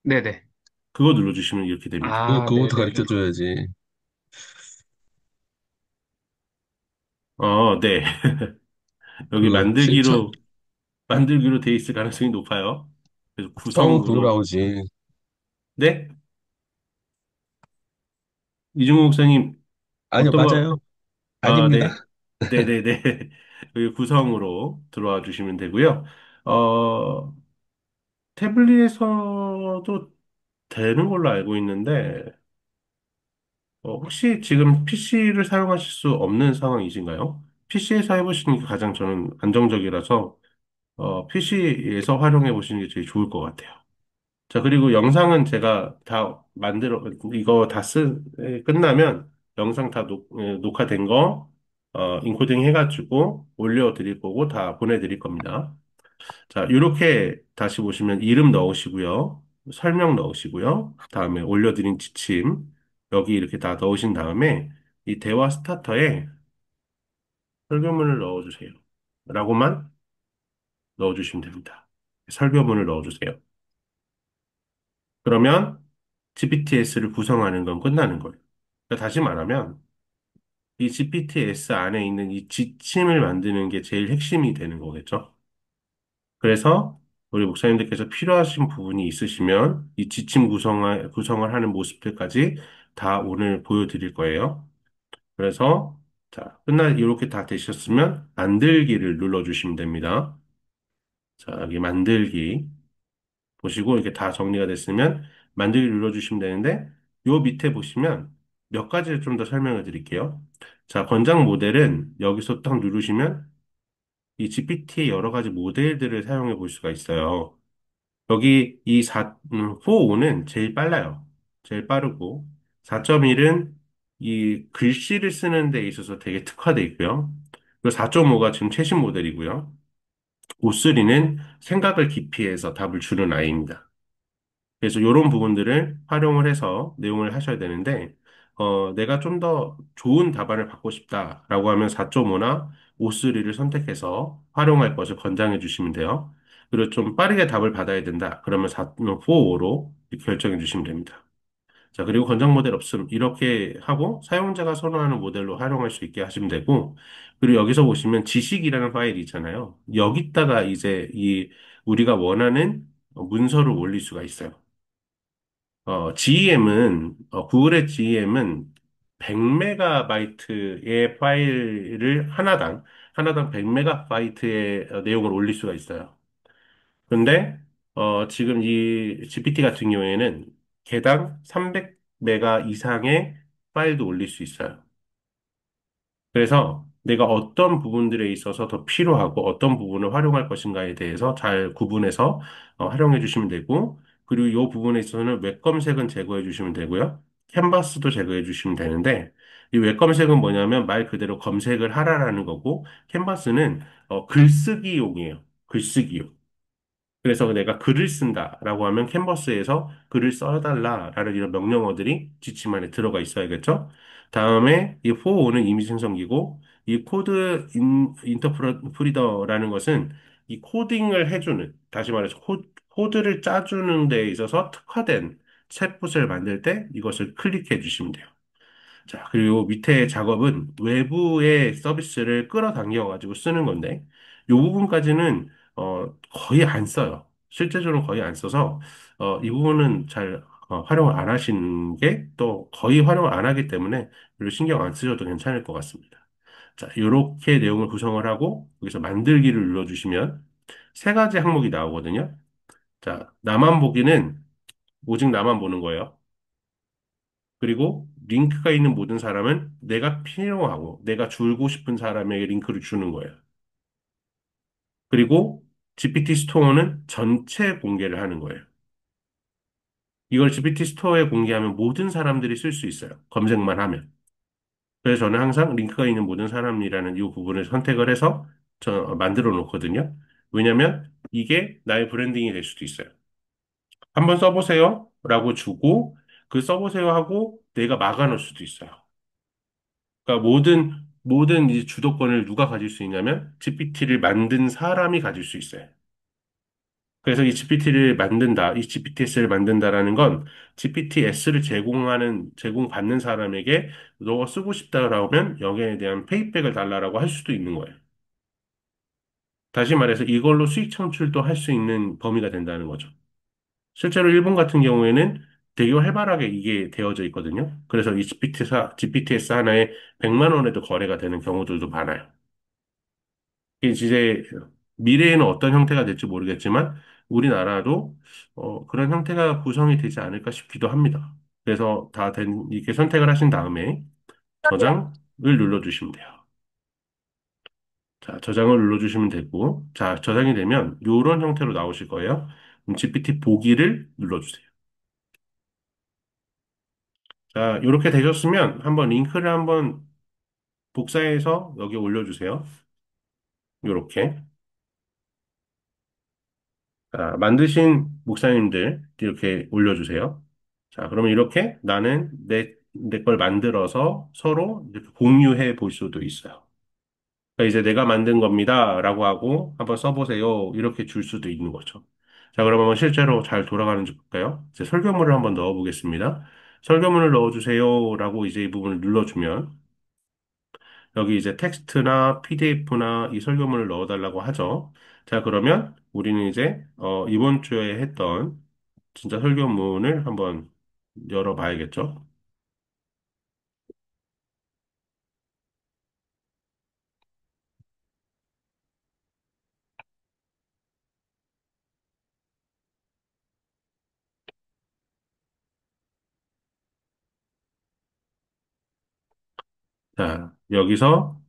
네네. 그거 눌러주시면 이렇게 됩니다. 그거부터 가르쳐 네네네. 줘야지. 네. 여기 그 실천 만들기로 돼 있을 가능성이 높아요. 그래서 구성 그거 구성으로, 나오지. 네? 이중국 목사님, 아니요, 어떤 거, 맞아요. 아닙니다. 네. 네네네. 여기 구성으로 들어와 주시면 되고요. 어, 태블릿에서도 되는 걸로 알고 있는데, 혹시 지금 PC를 사용하실 수 없는 상황이신가요? PC에서 해보시는 게 가장 저는 안정적이라서 PC에서 활용해 보시는 게 제일 좋을 것 같아요. 자, 그리고 영상은 제가 다 이거 끝나면 영상 다 녹화된 거, 인코딩 해가지고 올려드릴 거고 다 보내드릴 겁니다. 자, 이렇게 다시 보시면 이름 넣으시고요. 설명 넣으시고요. 다음에 올려드린 지침, 여기 이렇게 다 넣으신 다음에 이 대화 스타터에 설교문을 넣어주세요. 라고만 넣어주시면 됩니다. 설교문을 넣어주세요. 그러면 GPTS를 구성하는 건 끝나는 거예요. 그러니까 다시 말하면 이 GPTS 안에 있는 이 지침을 만드는 게 제일 핵심이 되는 거겠죠. 그래서 우리 목사님들께서 필요하신 부분이 있으시면 이 지침 구성을 하는 모습들까지 다 오늘 보여드릴 거예요. 그래서 자, 이렇게 다 되셨으면 만들기를 눌러주시면 됩니다. 자, 여기 만들기 보시고 이렇게 다 정리가 됐으면 만들기 눌러주시면 되는데 요 밑에 보시면 몇 가지를 좀 더 설명을 드릴게요. 자, 권장 모델은 여기서 딱 누르시면 이 GPT의 여러 가지 모델들을 사용해 볼 수가 있어요. 여기 이 4.5는 제일 빨라요. 제일 빠르고 4.1은 이 글씨를 쓰는 데 있어서 되게 특화돼 있고요. 그리고 4.5가 지금 최신 모델이고요. 5.3는 생각을 깊이 해서 답을 주는 아이입니다. 그래서 이런 부분들을 활용을 해서 내용을 하셔야 되는데, 내가 좀 더 좋은 답안을 받고 싶다라고 하면 4.5나 5.3를 선택해서 활용할 것을 권장해 주시면 돼요. 그리고 좀 빠르게 답을 받아야 된다. 그러면 4.45로 결정해 주시면 됩니다. 자, 그리고 권장 모델 없음. 이렇게 하고 사용자가 선호하는 모델로 활용할 수 있게 하시면 되고, 그리고 여기서 보시면 지식이라는 파일이 있잖아요. 여기다가 이제 우리가 원하는 문서를 올릴 수가 있어요. 구글의 GEM은 100메가바이트의 파일을 하나당 100메가바이트의 내용을 올릴 수가 있어요. 근데 지금 이 GPT 같은 경우에는 개당 300메가 이상의 파일도 올릴 수 있어요. 그래서 내가 어떤 부분들에 있어서 더 필요하고 어떤 부분을 활용할 것인가에 대해서 잘 구분해서 활용해 주시면 되고, 그리고 이 부분에 있어서는 웹 검색은 제거해 주시면 되고요. 캔버스도 제거해 주시면 되는데, 이 웹 검색은 뭐냐면 말 그대로 검색을 하라라는 거고, 캔버스는 글쓰기용이에요. 글쓰기용. 그래서 내가 글을 쓴다라고 하면 캔버스에서 글을 써달라라는 이런 명령어들이 지침 안에 들어가 있어야겠죠. 다음에 이 4오는 이미 생성기고 이 코드 인터프리더라는 것은 이 코딩을 해주는, 다시 말해서 코드를 짜주는 데 있어서 특화된 챗봇을 만들 때 이것을 클릭해 주시면 돼요. 자, 그리고 밑에 작업은 외부의 서비스를 끌어당겨 가지고 쓰는 건데, 이 부분까지는 거의 안 써요. 실제적으로 거의 안 써서 이 부분은 잘 활용을 안 하시는 게 또 거의 활용을 안 하기 때문에 별로 신경 안 쓰셔도 괜찮을 것 같습니다. 자, 이렇게 내용을 구성을 하고 여기서 만들기를 눌러주시면 세 가지 항목이 나오거든요. 자, 나만 보기는 오직 나만 보는 거예요. 그리고 링크가 있는 모든 사람은 내가 필요하고 내가 줄고 싶은 사람에게 링크를 주는 거예요. 그리고 GPT 스토어는 전체 공개를 하는 거예요. 이걸 GPT 스토어에 공개하면 모든 사람들이 쓸 수 있어요. 검색만 하면. 그래서 저는 항상 링크가 있는 모든 사람이라는 이 부분을 선택을 해서 만들어 놓거든요. 왜냐면 이게 나의 브랜딩이 될 수도 있어요. 한번 써보세요 라고 주고 그 써보세요 하고 내가 막아 놓을 수도 있어요. 그러니까 모든 이제 주도권을 누가 가질 수 있냐면 GPT를 만든 사람이 가질 수 있어요. 그래서 이 GPT를 만든다, 이 GPTS를 만든다라는 건 GPTS를 제공받는 사람에게 너가 쓰고 싶다라고 하면 여기에 대한 페이백을 달라라고 할 수도 있는 거예요. 다시 말해서 이걸로 수익 창출도 할 수 있는 범위가 된다는 거죠. 실제로 일본 같은 경우에는 되게 활발하게 이게 되어져 있거든요. 그래서 이 GPTS 하나에 100만 원에도 거래가 되는 경우들도 많아요. 이게 이제 미래에는 어떤 형태가 될지 모르겠지만 우리나라도 그런 형태가 구성이 되지 않을까 싶기도 합니다. 그래서 이렇게 선택을 하신 다음에 저장을 눌러주시면 돼요. 자, 저장을 눌러주시면 되고, 자, 저장이 되면 이런 형태로 나오실 거예요. 그럼 GPT 보기를 눌러주세요. 자, 이렇게 되셨으면 한번 링크를 한번 복사해서 여기 올려주세요. 이렇게. 자, 만드신 목사님들 이렇게 올려주세요. 자, 그러면 이렇게 나는 내 걸 만들어서 서로 이렇게 공유해 볼 수도 있어요. 그러니까 이제 내가 만든 겁니다. 라고 하고 한번 써보세요. 이렇게 줄 수도 있는 거죠. 자, 그러면 실제로 잘 돌아가는지 볼까요? 이제 설교문을 한번 넣어 보겠습니다. 설교문을 넣어주세요. 라고 이제 이 부분을 눌러주면 여기 이제 텍스트나 PDF나 이 설교문을 넣어달라고 하죠. 자, 그러면 우리는 이제 이번 주에 했던 진짜 설교문을 한번 열어봐야겠죠. 자, 여기서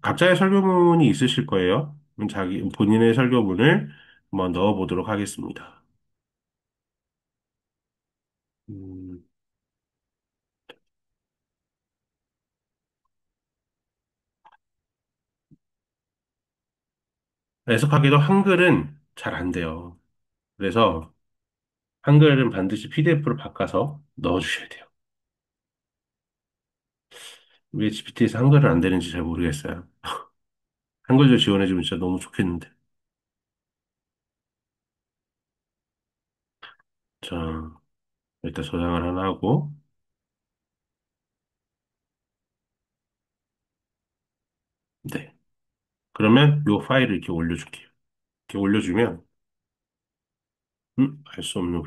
각자의 설교문이 있으실 거예요. 그럼 본인의 설교문을 한번 넣어보도록 하겠습니다. 음, 애석하게도 한글은 잘 안 돼요. 그래서 한글은 반드시 PDF로 바꿔서 넣어주셔야 돼요. 왜 GPT에서 한글은 안 되는지 잘 모르겠어요. 한글도 지원해주면 진짜 너무 좋겠는데. 자, 일단 저장을 하나 하고, 네. 그러면 요 파일을 이렇게 올려줄게요. 이렇게 올려주면, 알 수 없는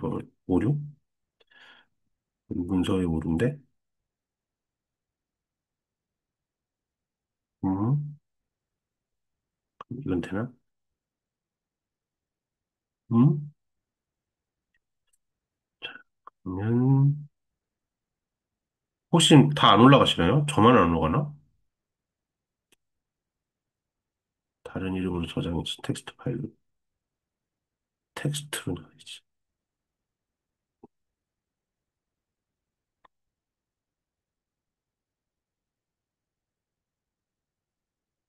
오류? 문서의 오류인데? 음, 이건 되나? 음, 그러면, 혹시 다 안 올라가시나요? 저만 안 올라가나? 다른 이름으로 저장해서 텍스트 파일로, 텍스트로 나와야지.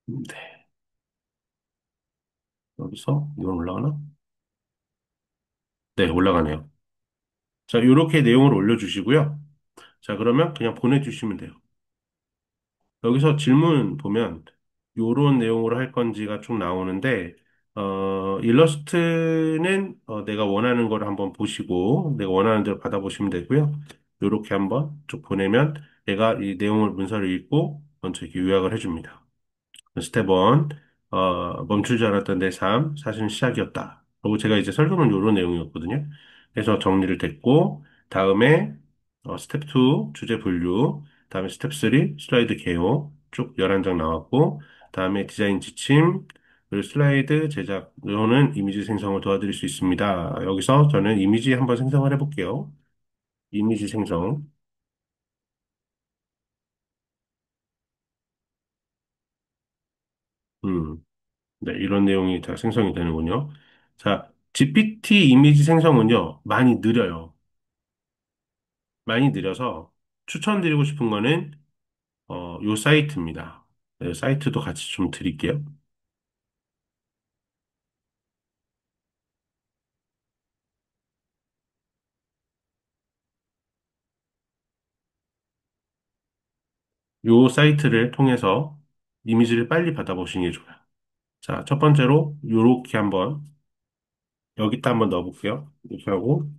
네. 여기서, 이건 올라가나? 네, 올라가네요. 자, 이렇게 내용을 올려주시고요. 자, 그러면 그냥 보내주시면 돼요. 여기서 질문 보면 요런 내용으로 할 건지가 쭉 나오는데 일러스트는 내가 원하는 걸 한번 보시고 내가 원하는 대로 받아보시면 되고요. 요렇게 한번 쭉 보내면 얘가 이 내용을 문서를 읽고 먼저 이렇게 요약을 해줍니다. 스텝 1, 멈추지 않았던 내 삶, 사실은 시작이었다. 그리고 제가 이제 설교는 요런 내용이었거든요. 그래서 정리를 됐고, 다음에, 스텝 2, 주제 분류, 다음에 스텝 3, 슬라이드 개요, 쭉 11장 나왔고, 다음에 디자인 지침, 그리고 슬라이드 제작, 요는 이미지 생성을 도와드릴 수 있습니다. 여기서 저는 이미지 한번 생성을 해볼게요. 이미지 생성. 음, 네, 이런 내용이 다 생성이 되는군요. 자, GPT 이미지 생성은요, 많이 느려요. 많이 느려서 추천드리고 싶은 거는, 요 사이트입니다. 네, 사이트도 같이 좀 드릴게요. 요 사이트를 통해서 이미지를 빨리 받아보시는 게 좋아요. 자, 첫 번째로, 요렇게 한번, 여기다 한번 넣어볼게요. 이렇게 하고,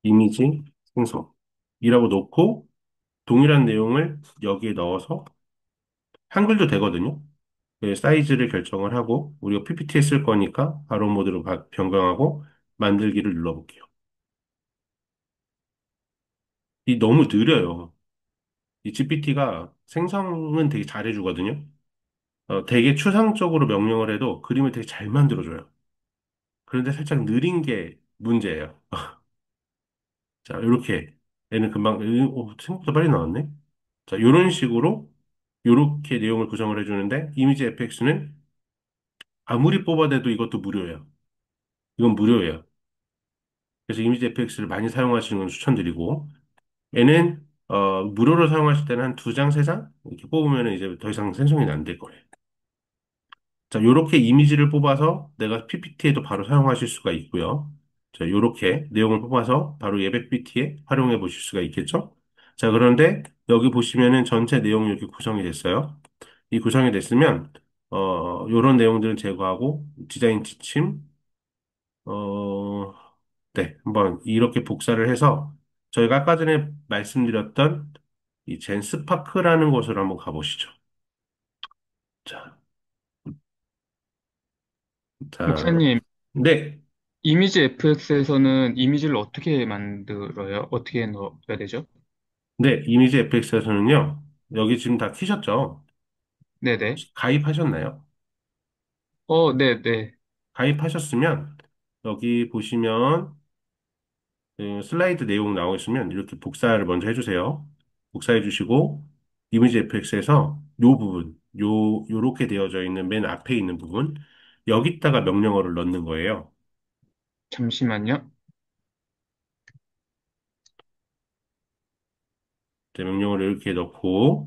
이미지 생성이라고 놓고, 동일한 내용을 여기에 넣어서, 한글도 되거든요. 그 사이즈를 결정을 하고 우리가 PPT에 쓸 거니까 바로 모드로 변경하고 만들기를 눌러볼게요. 이 너무 느려요. 이 GPT가 생성은 되게 잘해주거든요. 되게 추상적으로 명령을 해도 그림을 되게 잘 만들어줘요. 그런데 살짝 느린 게 문제예요. 자, 이렇게 얘는 금방 생각보다 빨리 나왔네. 자, 이런 식으로 이렇게 내용을 구성을 해주는데 이미지 FX는 아무리 뽑아대도 이것도 무료예요. 이건 무료예요. 그래서 이미지 FX를 많이 사용하시는 건 추천드리고 얘는 무료로 사용하실 때는 한 두 장, 세 장 이렇게 뽑으면 이제 더 이상 생성이 안 될 거예요. 자, 요렇게 이미지를 뽑아서 내가 PPT에도 바로 사용하실 수가 있고요. 자, 요렇게 내용을 뽑아서 바로 예배 PPT에 활용해 보실 수가 있겠죠? 자, 그런데 여기 보시면은 전체 내용이 이렇게 구성이 됐어요. 이 구성이 됐으면 요런 내용들은 제거하고 디자인 지침, 어, 네, 한번 이렇게 복사를 해서 저희가 아까 전에 말씀드렸던 이 젠스파크라는 곳으로 한번 가보시죠. 자, 자, 목사님, 네, 이미지 FX에서는 이미지를 어떻게 만들어요? 어떻게 넣어야 되죠? 네, 이미지 FX에서는요, 여기 지금 다 키셨죠? 네네. 혹시 가입하셨나요? 네네. 가입하셨으면 여기 보시면 그 슬라이드 내용 나오고 있으면 이렇게 복사를 먼저 해주세요. 복사해 주시고 이미지 FX에서 요 부분, 요렇게 되어져 있는 맨 앞에 있는 부분 여기다가 명령어를 넣는 거예요. 잠시만요. 이제 명령어를 이렇게 넣고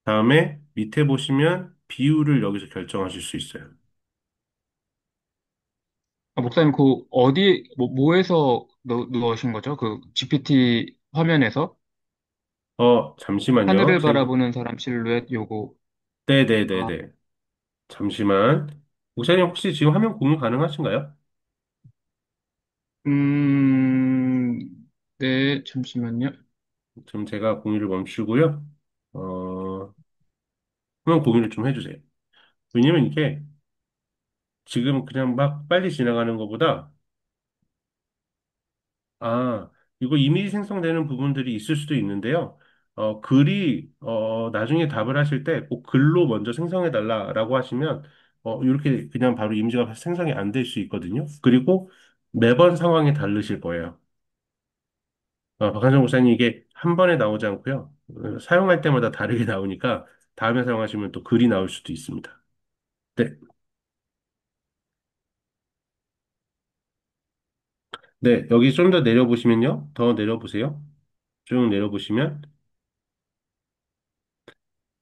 다음에 밑에 보시면 비율을 여기서 결정하실 수 있어요. 목사님, 그, 뭐에서 넣으신 거죠? 그, GPT 화면에서? 잠시만요. 하늘을 바라보는 사람 실루엣 요거. 아, 네네네네. 잠시만. 목사님 혹시 지금 화면 공유 가능하신가요? 음, 네, 잠시만요. 지금 제가 공유를 멈추고요. 어, 한번 공유를 좀 해주세요. 왜냐면 이게 지금 그냥 막 빨리 지나가는 것보다, 아, 이거 이미지 생성되는 부분들이 있을 수도 있는데요. 나중에 답을 하실 때 꼭 글로 먼저 생성해 달라라고 하시면, 이렇게 그냥 바로 이미지가 생성이 안 될 수 있거든요. 그리고 매번 상황이 다르실 거예요. 박한정 목사님 이게 한 번에 나오지 않고요. 사용할 때마다 다르게 나오니까 다음에 사용하시면 또 글이 나올 수도 있습니다. 네. 네, 여기 좀 더 내려보시면요. 더 내려보세요. 쭉 내려보시면,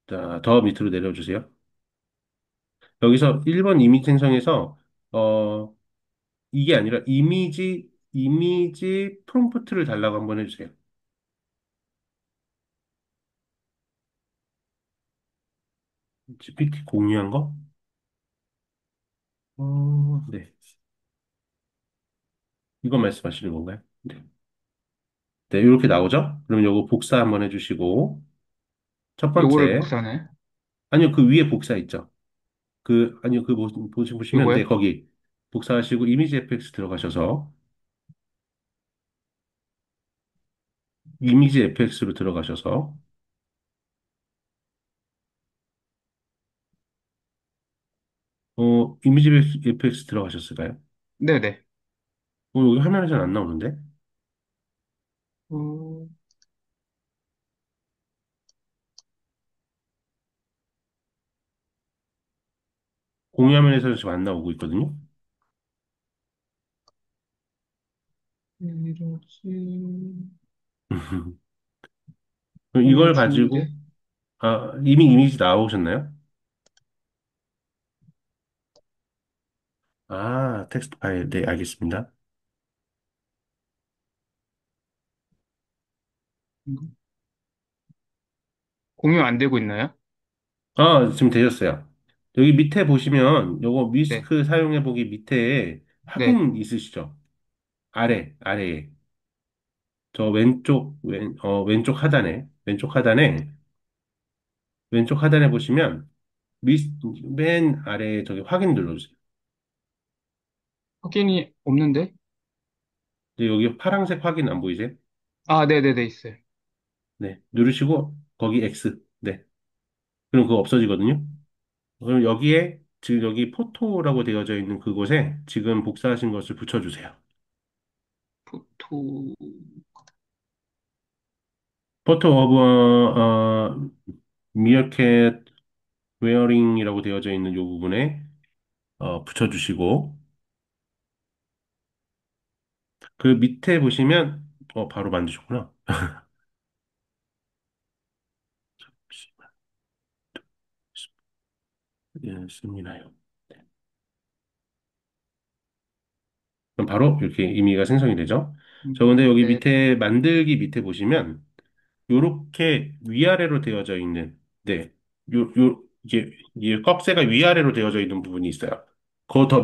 자, 더 밑으로 내려주세요. 여기서 1번 이미지 생성에서, 어, 이게 아니라 이미지 프롬프트를 달라고 한번 해주세요. GPT 공유한 거? 네. 이거 말씀하시는 건가요? 네. 네, 이렇게 나오죠? 그럼 요거 복사 한번 해주시고, 첫 요거를 번째, 복사네. 아니요, 그 위에 복사 있죠? 아니요, 보시면, 네, 요거요? 거기 복사하시고, 이미지 FX 들어가셔서, 이미지 FX로 들어가셔서, 이미지 FX 들어가셨을까요? 네네. 여기 화면에서는 안 나오는데? 어, 공유 화면에서는 지금 안 나오고 있거든요? 이러지. 그럼 공유 이걸 중인데? 가지고, 이미 이미지 나오셨나요? 텍스트 파일, 네, 알겠습니다. 공유 안 되고 있나요? 지금 되셨어요. 여기 밑에 보시면, 요거 네. 미스크 사용해보기 밑에 네. 확인 있으시죠? 아래에. 왼쪽 하단에 보시면, 맨 아래에 저기 확인 눌러주세요. 확인이 없는데? 근데 여기 파란색 확인 안 보이세요? 아, 네네네, 있어요. 네, 누르시고, 거기 X. 네. 그럼 그거 없어지거든요? 그럼 여기에, 지금 여기 포토라고 되어져 있는 그곳에 지금 복사하신 것을 붙여주세요. 포토, 포토 오브, 미어캣 웨어링이라고 되어져 있는 이 부분에, 붙여주시고, 그 밑에 보시면, 바로 만드셨구나. 예, 씁니다요. 그럼 바로 이렇게 이미지가 생성이 되죠. 근데 여기 네. 밑에 만들기 밑에 보시면 요렇게 위아래로 되어져 있는 네. 이게 꺽쇠가 위아래로 되어져 있는 부분이 있어요. 그 더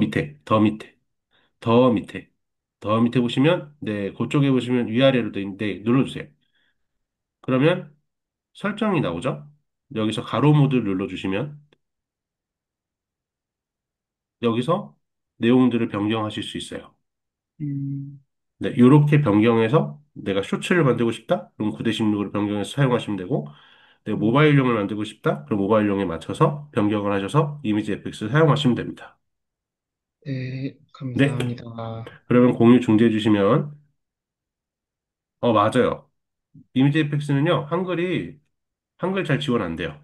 밑에 보시면 네, 그쪽에 보시면 위아래로 되어 있는데 눌러주세요. 그러면 설정이 나오죠. 여기서 가로 모드를 눌러주시면 여기서 내용들을 변경하실 수 있어요. 음, 네, 이렇게 변경해서 내가 쇼츠를 만들고 싶다? 그럼 9대16으로 변경해서 사용하시면 되고, 내가 모바일용을 만들고 싶다? 그럼 모바일용에 맞춰서 변경을 하셔서 이미지 FX를 사용하시면 됩니다. 네, 네, 감사합니다. 그러면 공유 중지해 주시면, 맞아요. 이미지 FX는요, 한글 잘 지원 안 돼요.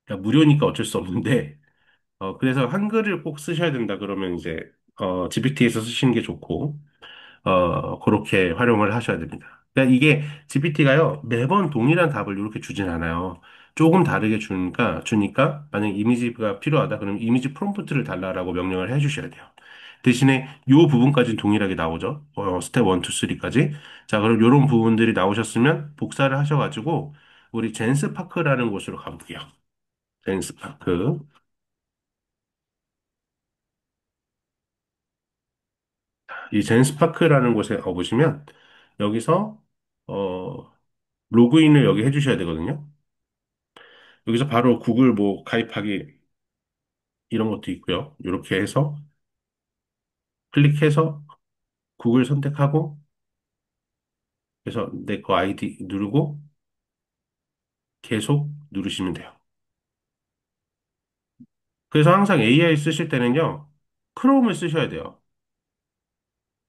그러니까 무료니까 어쩔 수 없는데, 그래서 한글을 꼭 쓰셔야 된다. 그러면 이제, GPT에서 쓰시는 게 좋고, 그렇게 활용을 하셔야 됩니다. 그러니까 이게 GPT가요, 매번 동일한 답을 이렇게 주진 않아요. 조금 다르게 주니까, 만약 이미지가 필요하다, 그러면 이미지 프롬프트를 달라라고 명령을 해주셔야 돼요. 대신에 이 부분까지는 동일하게 나오죠. 스텝 1, 2, 3까지. 자, 그럼 이런 부분들이 나오셨으면 복사를 하셔가지고, 우리 젠스파크라는 곳으로 가볼게요. 젠스파크. 이 젠스파크라는 곳에 가보시면, 여기서, 어, 로그인을 여기 해주셔야 되거든요. 여기서 바로 구글 뭐 가입하기 이런 것도 있고요. 이렇게 해서 클릭해서 구글 선택하고, 그래서 내 거 아이디 누르고 계속 누르시면 돼요. 그래서 항상 AI 쓰실 때는요, 크롬을 쓰셔야 돼요.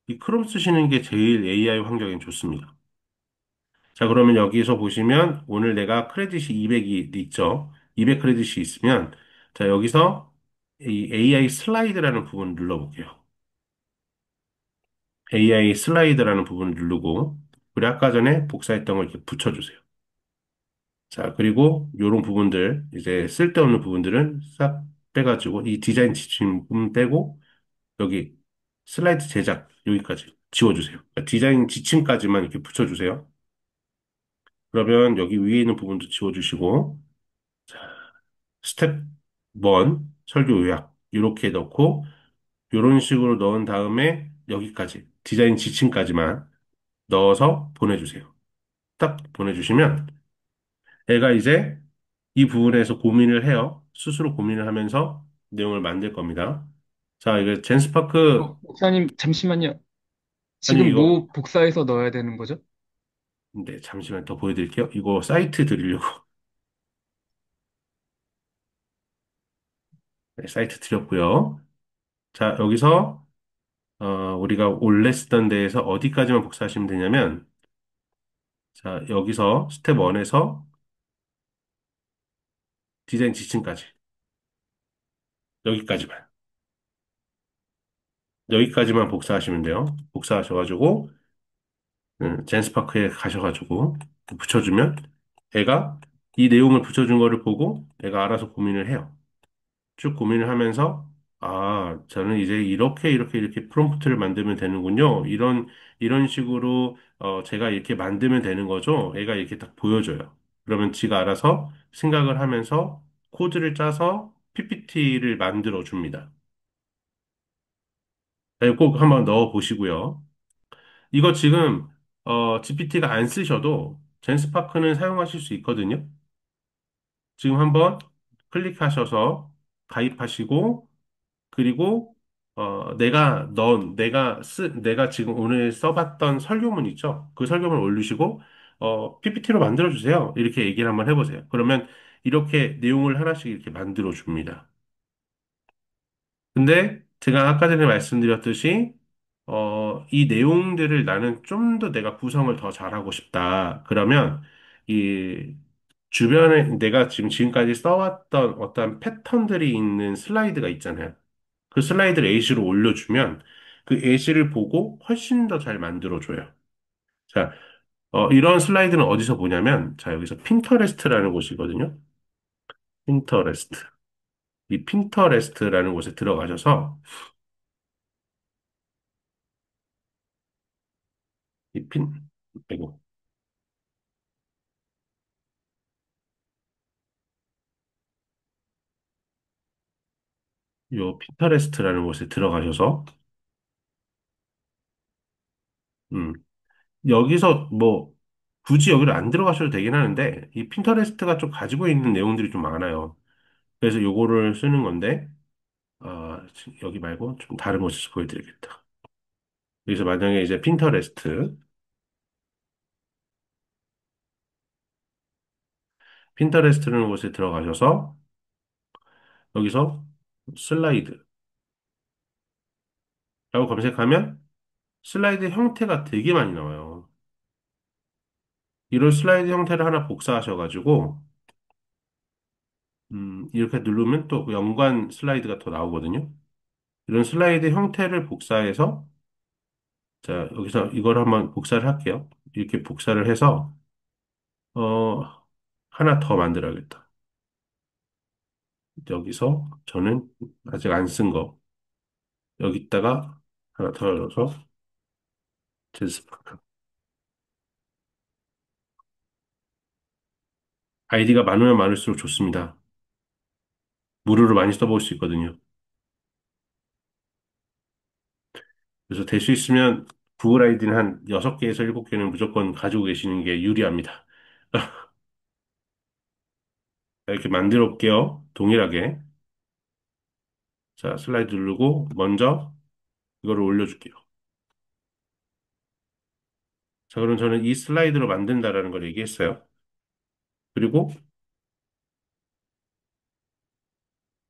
이 크롬 쓰시는 게 제일 AI 환경에 좋습니다. 자, 그러면 여기서 보시면 오늘 내가 크레딧이 200이 있죠. 200 크레딧이 있으면 자, 여기서 이 AI 슬라이드라는 부분을 눌러볼게요. AI 슬라이드라는 부분을 누르고 우리 아까 전에 복사했던 걸 이렇게 붙여주세요. 자, 그리고 이런 부분들 이제 쓸데없는 부분들은 싹 빼가지고 이 디자인 지침 부분 빼고 여기 슬라이드 제작 여기까지 지워주세요. 그러니까 디자인 지침까지만 이렇게 붙여주세요. 그러면 여기 위에 있는 부분도 지워주시고 자, 스텝 1 설교 요약 이렇게 넣고 이런 식으로 넣은 다음에 여기까지 디자인 지침까지만 넣어서 보내주세요. 딱 보내주시면 애가 이제 이 부분에서 고민을 해요. 스스로 고민을 하면서 내용을 만들 겁니다. 자, 이거 젠스파크 목사님, 잠시만요. 아니 지금 이거 뭐 복사해서 넣어야 되는 거죠? 네, 잠시만 더 보여드릴게요. 이거 사이트 드리려고 네, 사이트 드렸고요. 자, 여기서 우리가 원래 쓰던 데에서 어디까지만 복사하시면 되냐면 자, 여기서 스텝 1에서 디자인 지침까지 여기까지만 여기까지만 복사하시면 돼요. 복사하셔가지고 젠스파크에 가셔가지고 붙여주면 애가 이 내용을 붙여준 거를 보고 애가 알아서 고민을 해요. 쭉 고민을 하면서 아, 저는 이제 이렇게 프롬프트를 만들면 되는군요. 이런 식으로 제가 이렇게 만들면 되는 거죠. 애가 이렇게 딱 보여줘요. 그러면 지가 알아서 생각을 하면서 코드를 짜서 PPT를 만들어 줍니다. 네, 꼭 한번 넣어 보시고요. 이거 지금 GPT가 안 쓰셔도 젠스파크는 사용하실 수 있거든요. 지금 한번 클릭하셔서 가입하시고 그리고 내가 지금 오늘 써봤던 설교문 있죠? 그 설교문 올리시고 PPT로 만들어 주세요. 이렇게 얘기를 한번 해보세요. 그러면 이렇게 내용을 하나씩 이렇게 만들어 줍니다. 근데 제가 아까 전에 말씀드렸듯이 이 내용들을 나는 좀 더 내가 구성을 더 잘하고 싶다. 그러면 이 주변에 내가 지금까지 써왔던 어떤 패턴들이 있는 슬라이드가 있잖아요. 그 슬라이드를 예시로 올려주면 그 예시를 보고 훨씬 더 잘 만들어줘요. 자, 이런 슬라이드는 어디서 보냐면, 자, 여기서 핀터레스트라는 곳이거든요. 핀터레스트. 이 핀터레스트라는 곳에 들어가셔서, 이 아이고, 요 핀터레스트라는 곳에 들어가셔서, 음, 여기서 뭐, 굳이 여기를 안 들어가셔도 되긴 하는데, 이 핀터레스트가 좀 가지고 있는 내용들이 좀 많아요. 그래서 요거를 쓰는 건데, 여기 말고 좀 다른 곳에서 보여드리겠다. 여기서 만약에 이제 핀터레스트라는 곳에 들어가셔서, 여기서 슬라이드라고 검색하면 슬라이드 형태가 되게 많이 나와요. 이런 슬라이드 형태를 하나 복사하셔가지고, 이렇게 누르면 또 연관 슬라이드가 더 나오거든요. 이런 슬라이드 형태를 복사해서, 자, 여기서 이걸 한번 복사를 할게요. 이렇게 복사를 해서, 어, 하나 더 만들어야겠다. 여기서 저는 아직 안 쓴 거, 여기다가 하나 더 열어서, 제스파크. 아이디가 많으면 많을수록 좋습니다. 무료로 많이 써볼 수 있거든요. 그래서 될 수 있으면 구글 아이디는 한 6개에서 7개는 무조건 가지고 계시는 게 유리합니다. 이렇게 만들어 볼게요. 동일하게. 자, 슬라이드 누르고, 먼저 이거를 올려줄게요. 자, 그럼 저는 이 슬라이드로 만든다라는 걸 얘기했어요. 그리고,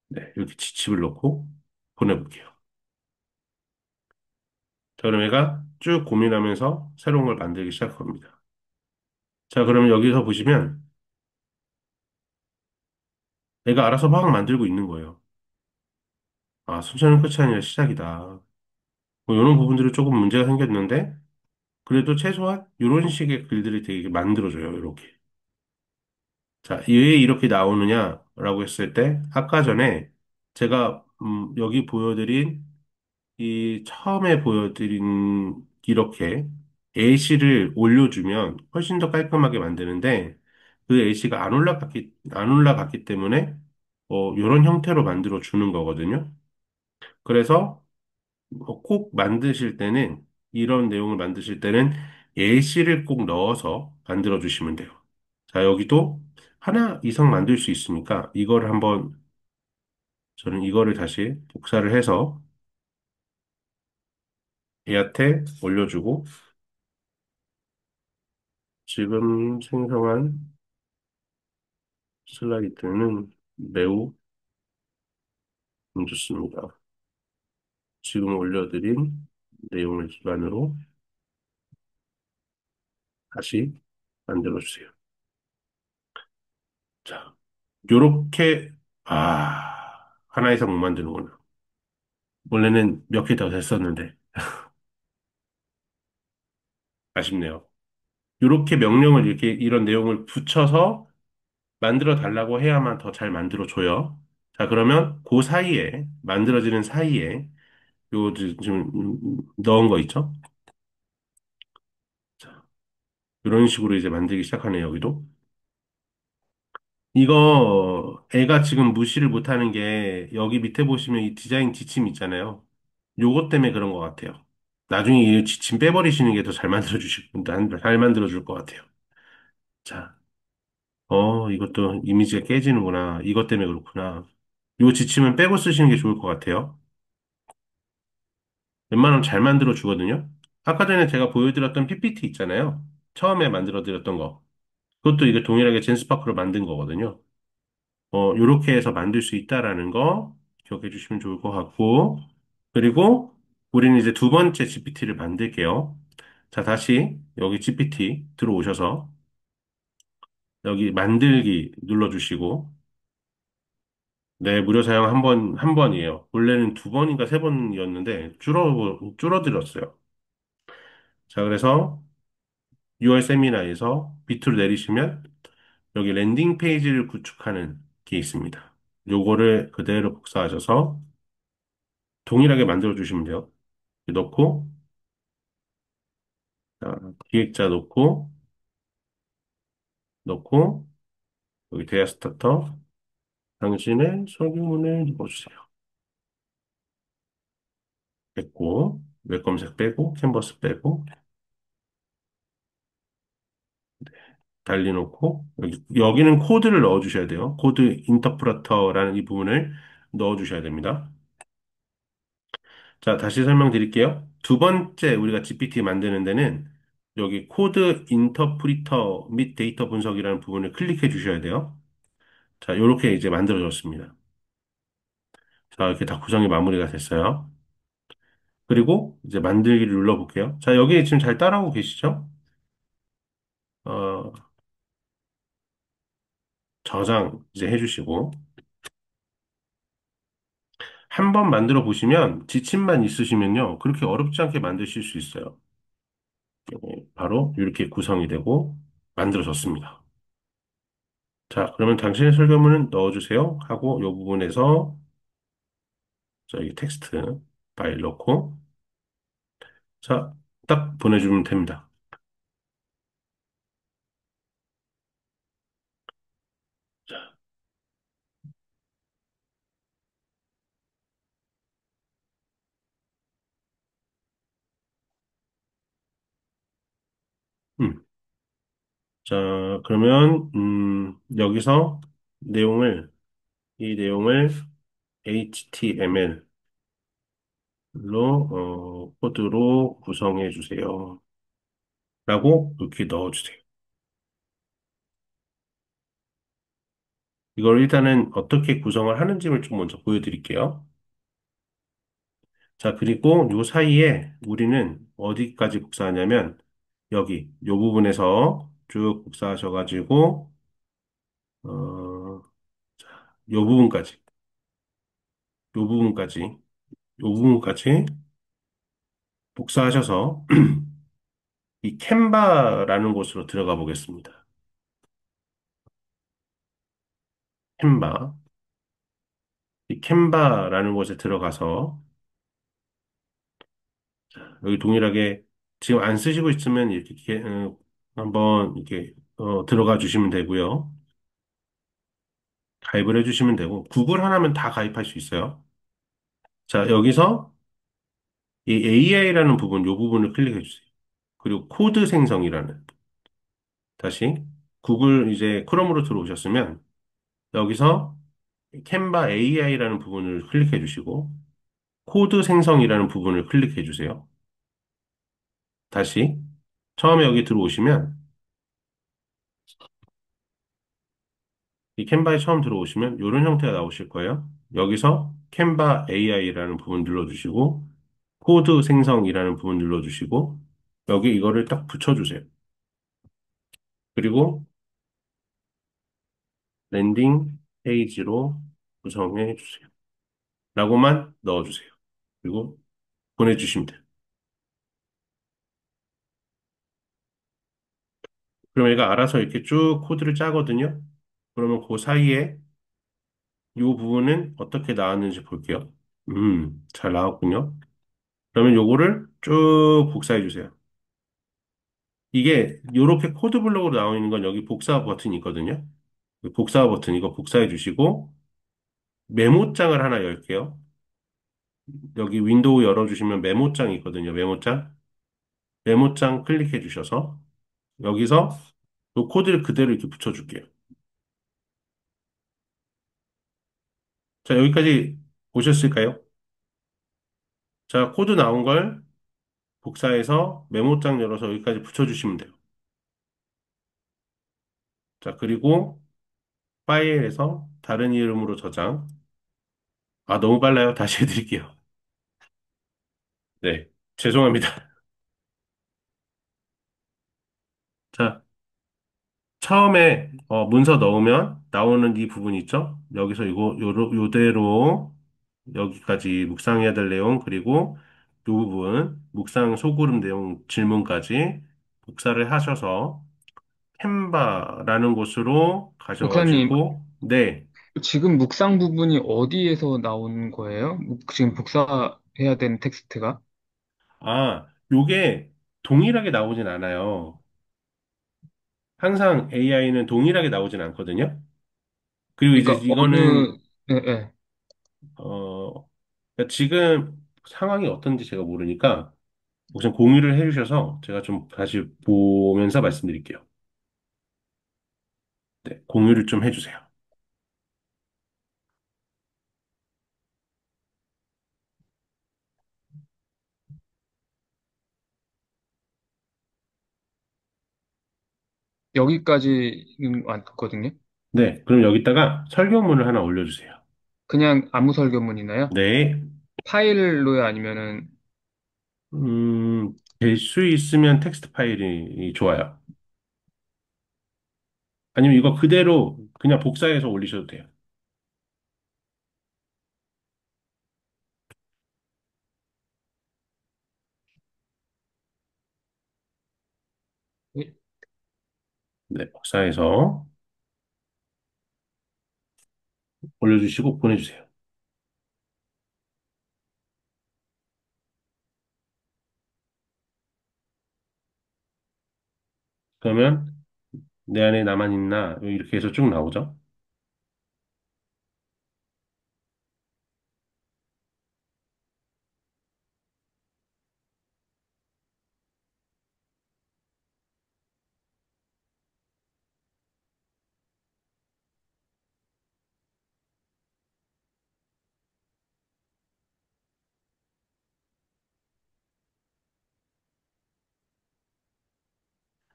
네, 이렇게 지침을 넣고 보내볼게요. 자, 그럼 얘가 쭉 고민하면서 새로운 걸 만들기 시작합니다. 자, 그러면 여기서 보시면 얘가 알아서 막 만들고 있는 거예요. 아, 순서는 끝이 아니라 시작이다. 뭐 이런 부분들이 조금 문제가 생겼는데, 그래도 최소한 이런 식의 글들이 되게 만들어져요. 이렇게. 자, 왜 이렇게 나오느냐라고 했을 때, 아까 전에 제가 여기 보여드린 이 처음에 보여드린 이렇게 A씨를 올려주면 훨씬 더 깔끔하게 만드는데 그 A씨가 안 올라갔기 때문에 이런 형태로 만들어 주는 거거든요. 그래서 꼭 만드실 때는 이런 내용을 만드실 때는 예시를 꼭 넣어서 만들어 주시면 돼요. 자, 여기도 하나 이상 만들 수 있으니까 이거를 한번 저는 이거를 다시 복사를 해서 얘한테 올려주고 지금 생성한 슬라이드는 매우 안 좋습니다. 지금 올려드린 내용을 기반으로 다시 만들어 주세요. 자, 요렇게 하나 이상 못 만드는구나. 원래는 몇 개 더 됐었는데 아쉽네요. 이렇게 명령을 이렇게 이런 내용을 붙여서 만들어 달라고 해야만 더 잘 만들어 줘요. 자, 그러면 그 사이에 만들어지는 사이에 요 지금 넣은 거 있죠? 자, 이런 식으로 이제 만들기 시작하네요, 여기도. 이거 애가 지금 무시를 못하는 게 여기 밑에 보시면 이 디자인 지침 있잖아요. 요것 때문에 그런 것 같아요. 나중에 이 지침 빼버리시는 게 더 잘 만들어 주실, 잘 만들어 줄 것 같아요. 자, 이것도 이미지가 깨지는구나. 이것 때문에 그렇구나. 요 지침은 빼고 쓰시는 게 좋을 것 같아요. 웬만하면 잘 만들어 주거든요. 아까 전에 제가 보여드렸던 PPT 있잖아요. 처음에 만들어 드렸던 거. 그것도 이게 동일하게 젠스파크로 만든 거거든요. 요렇게 해서 만들 수 있다라는 거 기억해 주시면 좋을 것 같고. 그리고 우리는 이제 두 번째 GPT를 만들게요. 자, 다시 여기 GPT 들어오셔서 여기 만들기 눌러주시고, 네, 무료 사용 한 번이에요. 원래는 두 번인가 세 번이었는데, 줄어들었어요. 자, 그래서 6월 세미나에서 밑으로 내리시면, 여기 랜딩 페이지를 구축하는 게 있습니다. 요거를 그대로 복사하셔서 동일하게 만들어 주시면 돼요. 넣고, 자, 기획자 넣고, 여기 대화 스타터, 당신의 설계문을 넣어주세요. 됐고, 웹 검색 빼고, 캔버스 빼고, 달리 놓고 여기는 코드를 넣어 주셔야 돼요. 코드 인터프레터라는 이 부분을 넣어 주셔야 됩니다. 자, 다시 설명드릴게요. 두 번째 우리가 GPT 만드는 데는 여기 코드 인터프리터 및 데이터 분석이라는 부분을 클릭해 주셔야 돼요. 자, 이렇게 이제 만들어졌습니다. 자, 이렇게 다 구성이 마무리가 됐어요. 그리고 이제 만들기를 눌러볼게요. 자, 여기 지금 잘 따라오고 계시죠? 어, 저장 이제 해주시고 한 번 만들어 보시면 지침만 있으시면요. 그렇게 어렵지 않게 만드실 수 있어요. 바로 이렇게 구성이 되고 만들어졌습니다. 자, 그러면 당신의 설계문은 넣어주세요 하고 이 부분에서 저기 텍스트 파일 넣고 자, 딱 보내주면 됩니다. 자, 자, 그러면, 여기서 이 내용을 HTML로, 코드로 구성해 주세요. 라고 이렇게 넣어주세요. 이걸 일단은 어떻게 구성을 하는지를 좀 먼저 보여드릴게요. 자, 그리고 요 사이에 우리는 어디까지 복사하냐면, 여기, 요 부분에서 쭉 복사하셔가지고, 어, 요 부분까지, 요 부분까지, 요 부분까지 복사하셔서 이 캔바라는 곳으로 들어가 보겠습니다. 캔바. 이 캔바라는 곳에 들어가서 여기 동일하게 지금 안 쓰시고 있으면 이렇게 한번 이렇게 들어가 주시면 되고요. 가입을 해주시면 되고 구글 하나면 다 가입할 수 있어요. 자, 여기서 이 AI라는 부분, 요 부분을 클릭해 주세요. 그리고 코드 생성이라는 다시 구글 이제 크롬으로 들어오셨으면 여기서 캔바 AI라는 부분을 클릭해 주시고 코드 생성이라는 부분을 클릭해 주세요. 다시 처음에 여기 들어오시면 이 캔바에 처음 들어오시면 이런 형태가 나오실 거예요. 여기서 캔바 AI라는 부분 눌러주시고 코드 생성이라는 부분 눌러주시고 여기 이거를 딱 붙여주세요. 그리고 랜딩 페이지로 구성해 주세요. 라고만 넣어주세요. 그리고 보내주시면 돼요. 그럼 얘가 알아서 이렇게 쭉 코드를 짜거든요. 그러면 그 사이에 이 부분은 어떻게 나왔는지 볼게요. 잘 나왔군요. 그러면 요거를 쭉 복사해 주세요. 이게 이렇게 코드 블록으로 나와 있는 건 여기 복사 버튼이 있거든요. 그 복사 버튼 이거 복사해 주시고 메모장을 하나 열게요. 여기 윈도우 열어주시면 메모장이 있거든요. 메모장. 메모장 클릭해 주셔서 여기서 이 코드를 그대로 이렇게 붙여줄게요. 자, 여기까지 보셨을까요? 자, 코드 나온 걸 복사해서 메모장 열어서 여기까지 붙여주시면 돼요. 자, 그리고 파일에서 다른 이름으로 저장. 아, 너무 빨라요. 다시 해드릴게요. 네, 죄송합니다. 자, 처음에 문서 넣으면 나오는 이 부분 있죠? 여기서 요대로 여기까지 묵상해야 될 내용 그리고 요 부분 묵상 소그룹 내용 질문까지 복사를 하셔서 캔바라는 곳으로 목사님, 가셔가지고 네. 지금 묵상 부분이 어디에서 나온 거예요? 지금 복사해야 되는 텍스트가? 아, 요게 동일하게 나오진 않아요. 항상 AI는 동일하게 나오진 않거든요. 그리고 이제 그러니까 이거는 예, 예. 그러니까 지금 상황이 어떤지 제가 모르니까 우선 공유를 해주셔서 제가 좀 다시 보면서 말씀드릴게요. 네, 공유를 좀 해주세요. 여기까지는 왔거든요. 네, 그럼 여기다가 설교문을 하나 올려주세요. 그냥 아무 설교문이나요? 네, 파일로요, 아니면은, 될 수 있으면 텍스트 파일이 좋아요. 아니면 이거 그대로 그냥 복사해서 올리셔도 돼요. 예, 네, 복사해서 올려주시고 보내주세요. 그러면 내 안에 나만 있나 이렇게 해서 쭉 나오죠.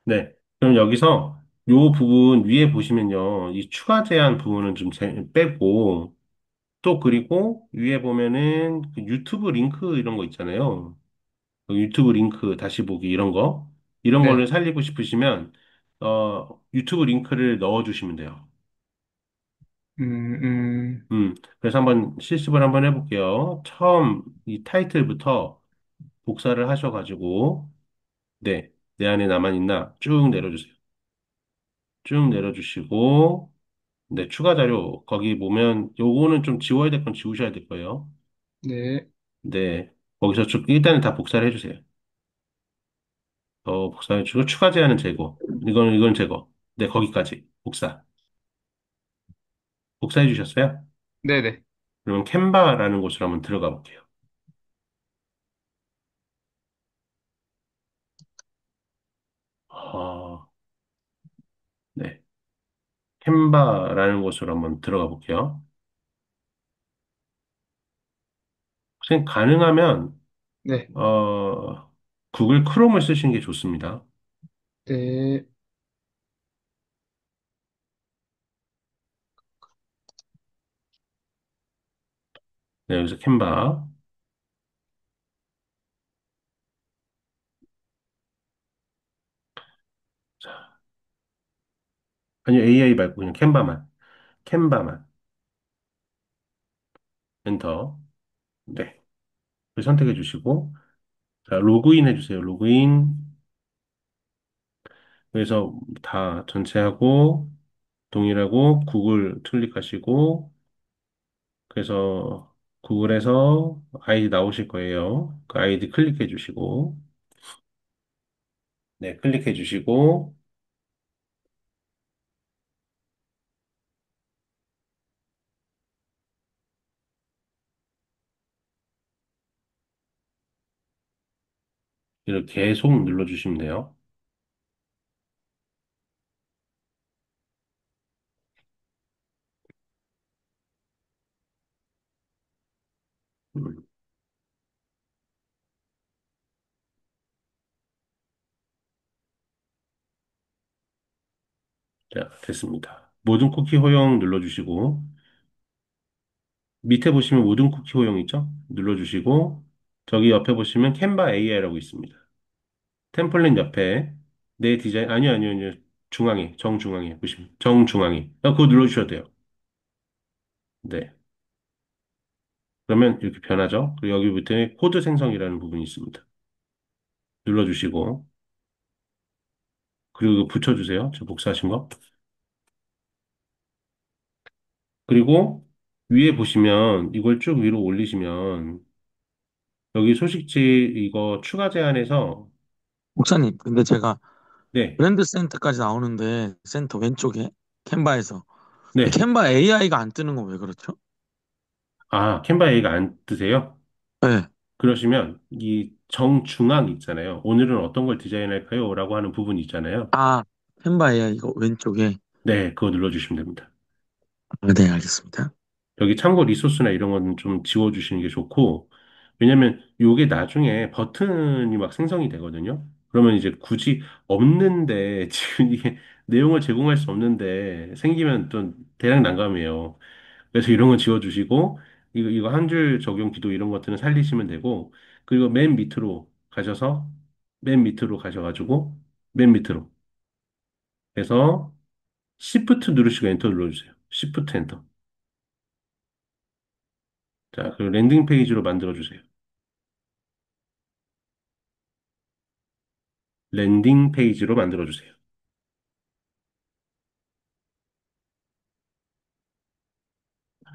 네. 그럼 여기서 요 부분 위에 보시면요. 이 추가 제한 부분은 좀 빼고 또 그리고 위에 보면은 그 유튜브 링크 이런 거 있잖아요. 그 유튜브 링크 다시 보기 이런 거. 이런 네. 거를 살리고 싶으시면 유튜브 링크를 넣어 주시면 돼요. 음, 음, 그래서 한번 실습을 한번 해볼게요. 처음 이 타이틀부터 복사를 하셔가지고 네. 내 안에 나만 있나 쭉 내려주세요. 쭉 내려주시고 네, 추가 자료, 거기 보면, 요거는 좀 지워야 될 건 지우셔야 될 거예요. 네. 네, 거기서 쭉, 일단은 다 복사를 해주세요. 복사해주고, 추가 제한은 제거. 이건 제거. 네, 거기까지. 복사. 복사해 주셨어요? 네네. 그러면 캔바라는 곳으로 한번 들어가 볼게요. 어, 네. 캔바라는 곳으로 한번 들어가 볼게요. 선생님, 가능하면, 네. 구글 크롬을 쓰시는 게 좋습니다. 네. 네, 여기서 캔바. 자, 아니요, AI 말고 그냥 캔바만. 캔바만. 엔터. 네. 선택해 주시고, 자, 로그인 해주세요. 로그인. 그래서 다 전체하고 동일하고 구글 클릭하시고, 그래서 구글에서 아이디 나오실 거예요. 그 아이디 클릭해 주시고, 네, 클릭해 주시고, 이렇게 계속 눌러주시면 돼요. 음, 자, 됐습니다. 모든 쿠키 허용 눌러주시고, 밑에 보시면 모든 쿠키 허용 있죠? 눌러주시고, 저기 옆에 보시면 캔바 AI라고 있습니다. 템플릿 옆에 내 디자인 아니요 중앙에 정중앙에 보시면 정중앙에 그거 눌러주셔도 돼요. 네 그러면 이렇게 변하죠. 그리고 여기 밑에 코드 생성이라는 부분이 있습니다. 눌러주시고 그리고 이거 붙여주세요. 저 복사하신 거 그리고 위에 보시면 이걸 쭉 위로 올리시면 여기 소식지 이거 추가 제한해서 목사님, 근데 제가 네 브랜드 센터까지 나오는데 센터 왼쪽에 캔바에서 네. 캔바 AI가 안 뜨는 건 왜 그렇죠? 아 캔바 A가 안 뜨세요? 네. 그러시면 이 정중앙 있잖아요. 오늘은 어떤 걸 디자인할까요? 라고 하는 부분이 있잖아요. 아, 캔바 AI 이거 왼쪽에. 네, 그거 눌러주시면 됩니다. 아, 네, 알겠습니다. 여기 참고 리소스나 이런 거는 좀 지워주시는 게 좋고, 왜냐면 요게 나중에 버튼이 막 생성이 되거든요. 그러면 이제 굳이 없는데, 지금 이게 내용을 제공할 수 없는데, 생기면 또 대략 난감해요. 그래서 이런 건 지워주시고, 이거 한 줄 적용 기도 이런 것들은 살리시면 되고, 그리고 맨 밑으로 가셔서, 맨 밑으로 가셔가지고, 맨 밑으로 해서, Shift 누르시고 엔터 눌러주세요. Shift 엔터. 자, 그리고 랜딩 페이지로 만들어주세요. 랜딩 페이지로 만들어주세요.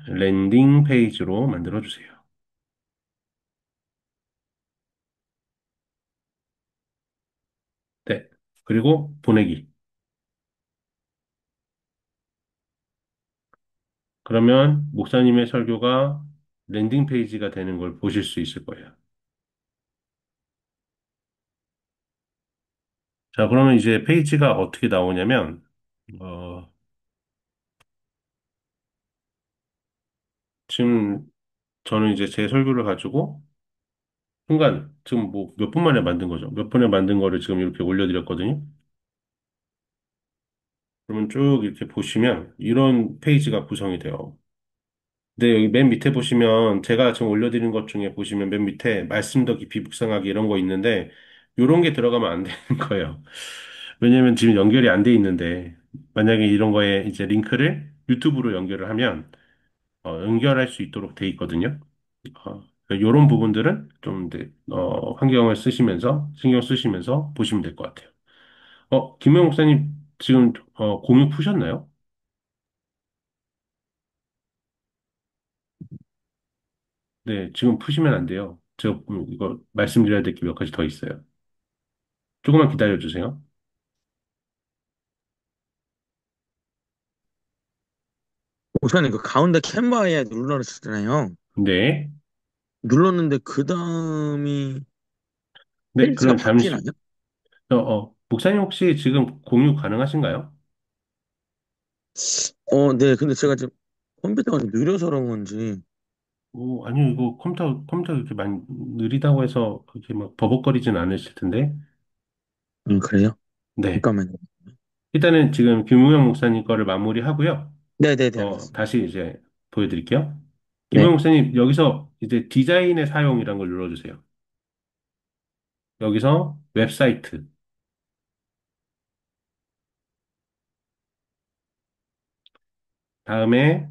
랜딩 페이지로 만들어주세요. 네. 그리고 보내기. 그러면 목사님의 설교가 랜딩 페이지가 되는 걸 보실 수 있을 거예요. 자, 그러면 이제 페이지가 어떻게 나오냐면, 어, 지금 저는 이제 제 설교를 가지고 순간 지금 뭐 몇 분 만에 만든 거죠. 몇 분에 만든 거를 지금 이렇게 올려드렸거든요. 그러면 쭉 이렇게 보시면 이런 페이지가 구성이 돼요. 근데 여기 맨 밑에 보시면 제가 지금 올려드린 것 중에 보시면 맨 밑에 말씀 더 깊이 묵상하기 이런 거 있는데 이런 게 들어가면 안 되는 거예요. 왜냐면 지금 연결이 안 돼 있는데 만약에 이런 거에 이제 링크를 유튜브로 연결을 하면 연결할 수 있도록 돼 있거든요. 이런 부분들은 좀 이제, 환경을 쓰시면서 신경 쓰시면서 보시면 될 것 같아요. 김영 목사님 지금 공유 푸셨나요? 네, 지금 푸시면 안 돼요. 제가 이거 말씀드려야 될 게 몇 가지 더 있어요. 조금만 기다려 주세요. 우선 그 가운데 캔버에 눌러주셨잖아요. 네. 눌렀는데 그 다음이 네, 페이지가 그럼 바뀌나요? 잠시, 목사님 혹시 지금 공유 가능하신가요? 네. 근데 제가 지금 컴퓨터가 좀 느려서 그런 건지. 아니요, 이거 컴퓨터 이렇게 많이 느리다고 해서 그렇게 막 버벅거리진 않으실 텐데. 그래요? 네. 잠깐만요. 일단은 지금 김우영 목사님 거를 마무리하고요. 네네네, 알겠습니다. 다시 이제 보여드릴게요. 네. 김우영 목사님, 여기서 이제 디자인의 사용이란 걸 눌러주세요. 여기서 웹사이트, 다음에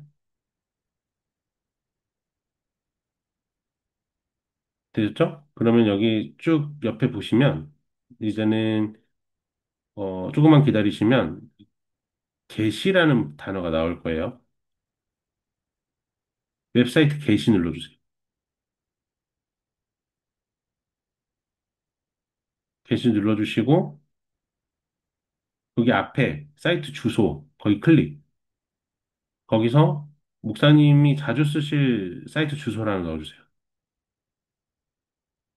되셨죠? 그러면 여기 쭉 옆에 보시면, 이제는, 조금만 기다리시면, 게시라는 단어가 나올 거예요. 웹사이트 게시 눌러주세요. 게시 눌러주시고, 여기 앞에 사이트 주소, 거기 클릭. 거기서 목사님이 자주 쓰실 사이트 주소를 하나 넣어주세요.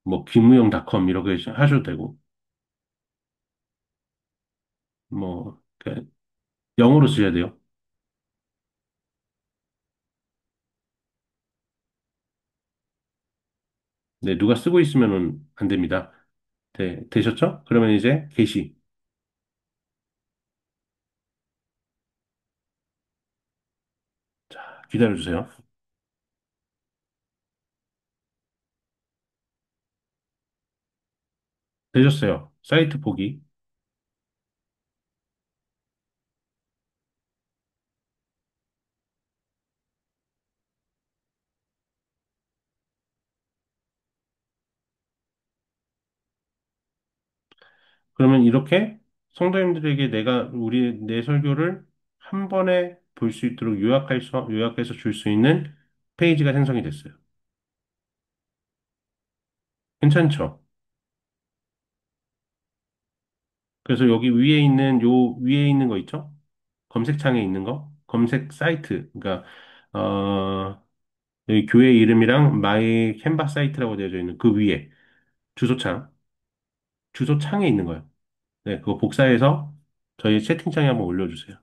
뭐, 김무영닷컴 이렇게 하셔도 되고, 뭐, 영어로 쓰셔야 돼요. 네, 누가 쓰고 있으면은 안 됩니다. 네, 되셨죠? 그러면 이제 게시. 자, 기다려주세요. 되셨어요. 사이트 보기. 그러면 이렇게 성도님들에게 내 설교를 한 번에 볼 수 있도록 요약해서 줄 수 있는 페이지가 생성이 됐어요. 괜찮죠? 그래서 여기 위에 있는 거 있죠? 검색창에 있는 거? 검색 사이트. 그러니까, 어, 여기 교회 이름이랑 마이 캔바 사이트라고 되어져 있는 그 위에 주소창. 주소창에 있는 거예요. 네, 그거 복사해서 저희 채팅창에 한번 올려주세요.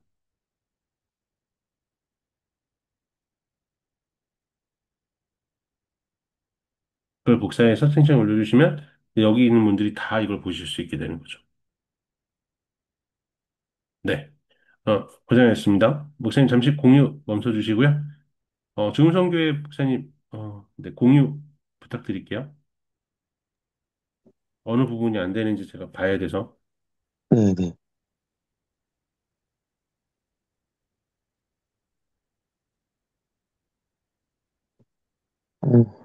그걸 복사해서 채팅창에 올려주시면 여기 있는 분들이 다 이걸 보실 수 있게 되는 거죠. 네. 고생하셨습니다. 목사님 잠시 공유 멈춰주시고요. 중성교회 목사님, 네, 공유 부탁드릴게요. 어느 부분이 안 되는지 제가 봐야 돼서. 네네. 어,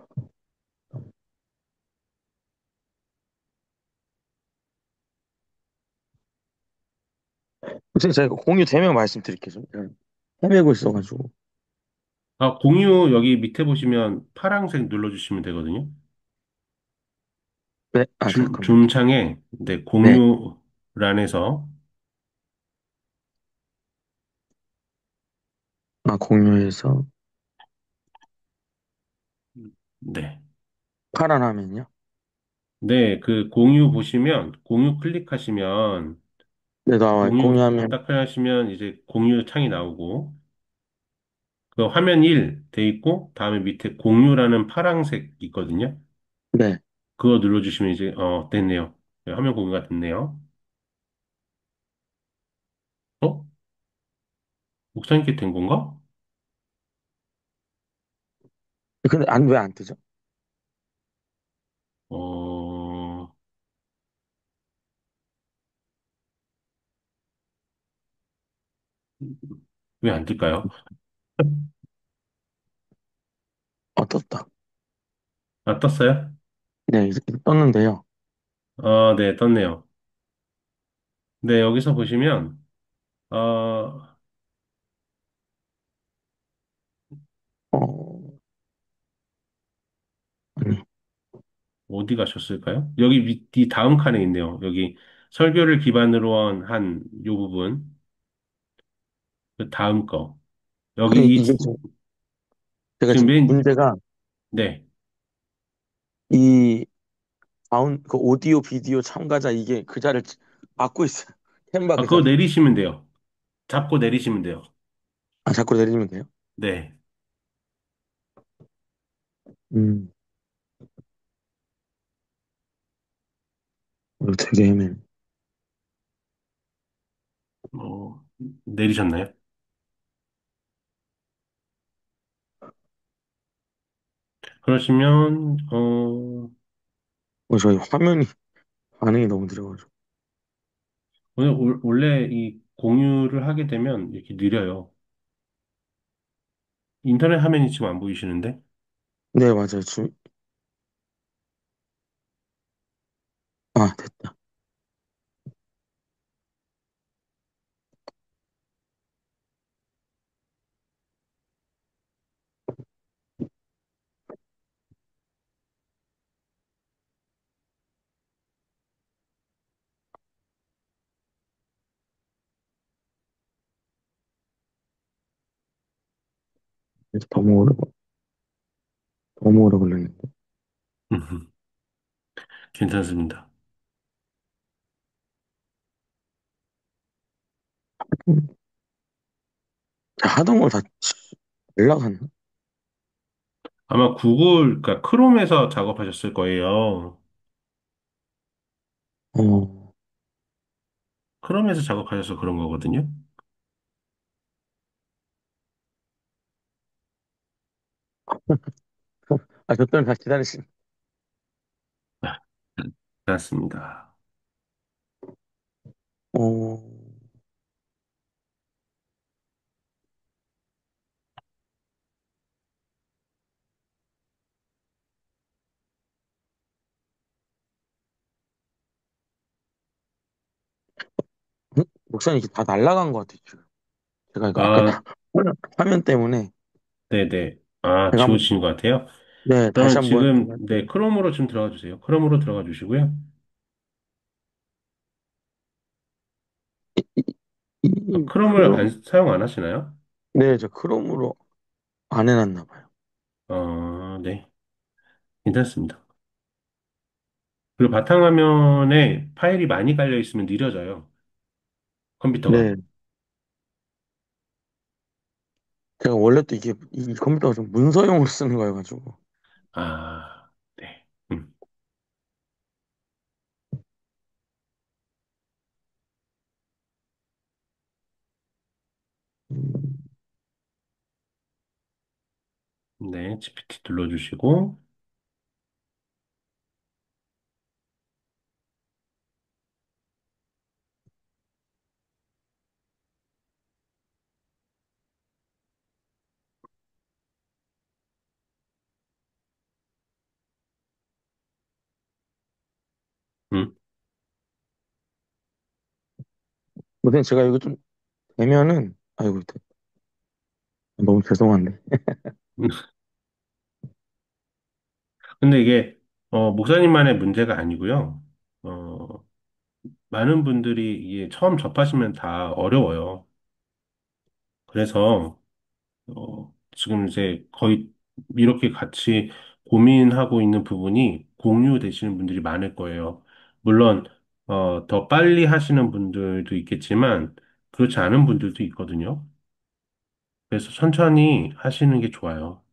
선생님, 제가 공유되면 말씀드릴게요. 좀 헤매고 있어가지고. 공유 여기 밑에 보시면 파란색 눌러주시면 되거든요. 네, 잠깐만요. 줌창에, 네, 네. 공유란에서, 공유해서 네. 파란 화면이요? 네, 그 공유 보시면, 공유 클릭하시면, 네, 나와요. 공유 공유하면. 딱 하시면 이제 공유 창이 나오고, 그 화면 1 돼 있고, 다음에 밑에 공유라는 파란색 있거든요. 네. 그거 눌러주시면 이제, 됐네요. 네, 화면 공유가 됐네요. 어? 목사님께 된 건가? 근데 안, 왜 안 뜨죠? 어, 왜 안 뜰까요? 떴다. 아, 떴어요? 네, 이제 떴는데요. 아, 네, 떴네요. 네, 여기서 보시면, 어, 어, 아니, 어디 가셨을까요? 여기 이 다음 칸에 있네요. 여기 설교를 기반으로 한 요 부분, 그 다음 거. 아니, 여기 이게 제가 지금 지금 맨, 문제가 네. 이 그 오디오 비디오 참가자 이게 글자를 막고 있어요. 캔바 아, 그거 글자를. 내리시면 돼요. 잡고 내리시면 돼요. 아, 자꾸 내리면 돼요? 네. 음, 이거 되게 애매해. 어, 내리셨나요? 그러시면, 저희 화면이 반응이 너무 느려가지고. 원래 이 공유를 하게 되면 이렇게 느려요. 인터넷 화면이 지금 안 보이시는데? 네, 맞아요. 지금, 아, 됐다. 그래서 너무 오래 걸렸는데. 괜찮습니다. 음, 하던 걸 다 연락했나? 아마 그러니까 크롬에서 작업하셨을 거예요. 어, 크롬에서 작업하셔서 그런 거거든요. 아, 저 때는 다시 기다리시. 아, 맞습니다. 어, 목선이 이게 다 날라간 것 같아요, 지금. 제가 이거 아까 아, 화면 때문에 네네. 아, 제가 한번, 지워지신 것 같아요. 네, 다시 그러면 한번 지금, 제가 네, 크롬으로 좀 들어가 주세요. 크롬으로 들어가 주시고요. 아, 크롬을 크롬, 사용 안 하시나요? 네, 저 크롬으로 안 해놨나 봐요. 네. 괜찮습니다. 그리고 바탕화면에 파일이 많이 깔려 있으면 느려져요. 컴퓨터가. 네, 제가 원래 또 이게 이 컴퓨터가 좀 문서용으로 쓰는 거여가지고. 아, 네. 음, 네, GPT 눌러주시고, 음. 근데 제가 이거 좀 되면은, 아이고, 너무 죄송한데. 근데 이게, 목사님만의 문제가 아니고요. 어, 많은 분들이 이게 처음 접하시면 다 어려워요. 그래서, 지금 이제 거의 이렇게 같이 고민하고 있는 부분이 공유되시는 분들이 많을 거예요. 물론, 더 빨리 하시는 분들도 있겠지만, 그렇지 않은 분들도 있거든요. 그래서 천천히 하시는 게 좋아요.